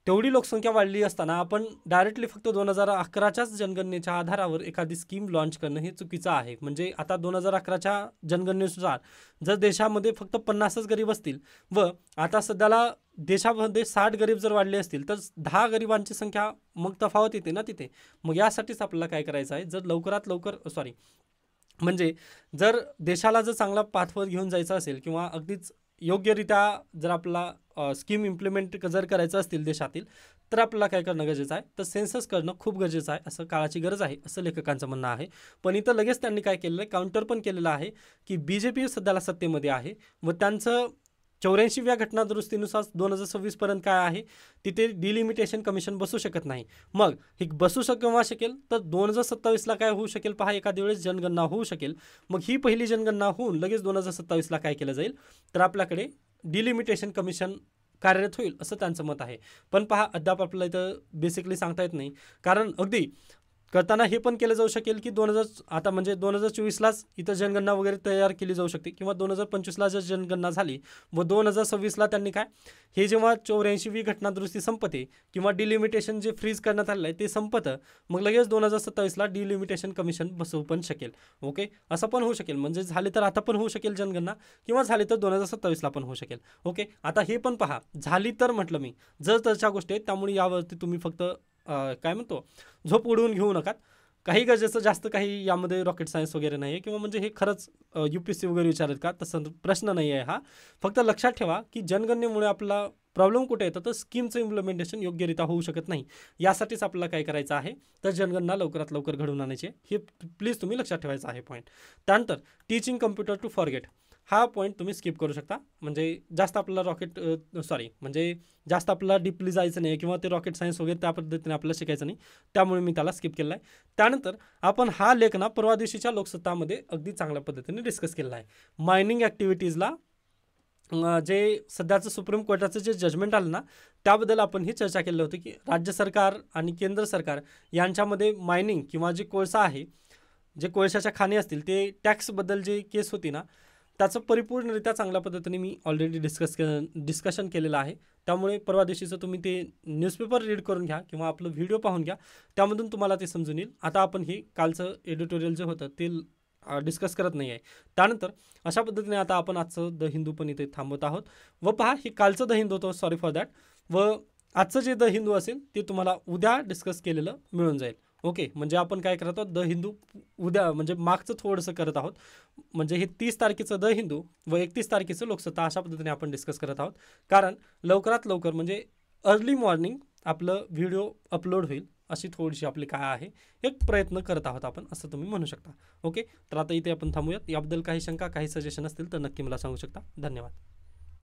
Speaker 1: तेवढी लोकसंख्या वाढली असताना आपण डायरेक्टली फक्त 2011च्याच जनगणनेच्या आधारावर एखादी स्कीम लॉन्च करणं हे चुकीचं आहे. म्हणजे आता 2011च्या जनगणनेनुसार जर देशामध्ये फक्त 50च गरीब असतील व आता सध्याला देशामध्ये 60 गरीब जर वाढले असतील तर 10 गरिबांची संख्या मग तफावत येते ना तिथे. मग यासाठीच आपल्याला काय करायचं आहे, जर लवकरात लवकर म्हणजे जर देशाला जर चांगला पाथवर घेऊन जायचं असेल किंवा अगदीच योग्यरित्या जर आपला स्कीम इम्प्लिमेंट जर करायचं असतील देशातील तर आपल्याला काय करणं गरजेचं आहे तर सेन्सस करणं खूप गरजेचं आहे. असं काळाची गरज आहे असं लेखकांचं म्हणणं आहे. पण इथं लगेच त्यांनी काय केलेलं आहे, काउंटर पण केलेलं आहे की BJP सध्याला सत्तेमध्ये आहे व त्यांचं 84व्या घटनादुरुस्तीनुसार 2026 पर्यंत काय आहे तिथे डिलिमिटेशन कमिशन बसू शकत नाही. मग हे बसू केव्हा शकेल तर 2027ला काय होऊ शकेल पहा एखाद्या वेळेस जनगणना होऊ शकेल. मग ही पहिली जनगणना होऊन लगेच 2027ला काय केलं जाईल तर आपल्याकडे डिलिमिटेशन कमिशन कार्यरत होईल असं त्यांचं मत आहे. पण पहा अद्याप आपल्याला इथं बेसिकली सांगता येत नाही. कारण अगदी करताना हे पण केलं जाऊ शकेल की आता म्हणजे 2024लाच इथं जनगणना वगैरे तयार केली जाऊ शकते, किंवा 2025ला जर जनगणना झाली व 2026ला त्यांनी काय हे जेव्हा 84वी घटना दुरुस्ती संपते किंवा डिलिमिटेशन जे फ्रीज करण्यात आलेलं आहे ते संपतं, मग लगेच 2027ला डिलिमिटेशन कमिशन बसवू पण शकेल. ओके, असं पण होऊ शकेल. म्हणजे झाले तर आता पण होऊ शकेल जनगणना, किंवा झाली तर 2027ला पण होऊ शकेल. ओके, आता हे पण पहा, झाली तर म्हटलं मी, जर तरच्या गोष्टी आहेत, त्यामुळे यावरती तुम्ही फक्त काय म्हणतो झोप उडवून घेऊ नका. काही गरजेचं जास्त काही यामध्ये रॉकेट सायन्स वगैरे नाही आहे, किंवा म्हणजे हे खरंच UPSC वगैरे विचारत का, तसं प्रश्न नाही आहे हा. फक्त लक्षात ठेवा की जनगणनेमुळे आपला प्रॉब्लेम कुठे येतं, तर स्कीमचं इम्प्लिमेंटेशन योग्यरित्या होऊ शकत नाही. यासाठीच आपल्याला काय करायचं आहे, तर जनगणना लवकरात लवकर घडवून आणायची आहे. हे प्लीज तुम्ही लक्षात ठेवायचं आहे पॉईंट. त्यानंतर टीचिंग कम्प्युटर टू फॉरगेट, हा पॉईंट तुम्ही स्किप करू शकता. म्हणजे जास्त आपल्याला म्हणजे जास्त आपल्याला डीपली जायचं नाही, किंवा ते रॉकेट सायन्स वगैरे त्या पद्धतीने आपल्याला शिकायचं नाही, त्यामुळे मी त्याला स्किप केला आहे. त्यानंतर आपण हा लेख ना परवा दिवशीच्या लोकसत्तामध्ये अगदी चांगल्या पद्धतीने डिस्कस केलेला आहे. मायनिंग ॲक्टिव्हिटीजला जे सध्याचं सुप्रीम कोर्टाचं जे जजमेंट आलं ना, त्याबद्दल आपण ही चर्चा केली होती की राज्य सरकार आणि केंद्र सरकार यांच्यामध्ये मायनिंग किंवा जे कोळसा आहे, जे कोळशाच्या खाणी असतील, ते टॅक्सबद्दल जे केस होती ना, त्याचं परिपूर्णरित्या चांगल्या पद्धतीने मी ऑलरेडी डिस्कशन केलेलं आहे. त्यामुळे परवा दिवशीचं तुम्ही ते न्यूजपेपर रीड करून घ्या किंवा आपलं व्हिडिओ पाहून घ्या, त्यामधून तुम्हाला ते समजून येईल. आता आपण हे कालचं एडिटोरियल जे होतं ते डिस्कस करत नाही आहे. त्यानंतर अशा पद्धतीने आता आपण आजचं द हिंदू पण इथे थांबवत आहोत. व पहा, हे कालचं द हिंदू होतं, सॉरी फॉर दॅट. व आजचं जे द हिंदू असेल ते तुम्हाला उद्या डिस्कस केलेलं मिळून जाईल. ओके, म्हणजे आपण काय करत आहोत, द हिंदू उद्या म्हणजे मागचं थोडंसं करत आहोत. म्हणजे हे 30 तारखेचं द हिंदू व 31 तारखेचं लोकसत्ता अशा पद्धतीने आपण डिस्कस करत आहोत. कारण लवकरात लवकर म्हणजे अर्ली मॉर्निंग आपलं व्हिडिओ अपलोड होईल अशी थोडीशी आपली काय आहे, एक प्रयत्न करत आहोत आपण, असं तुम्ही म्हणू शकता. ओके, तर आता इथे आपण थांबूयात. याबद्दल काही शंका, काही सजेशन असतील तर नक्की मला सांगू शकता. धन्यवाद.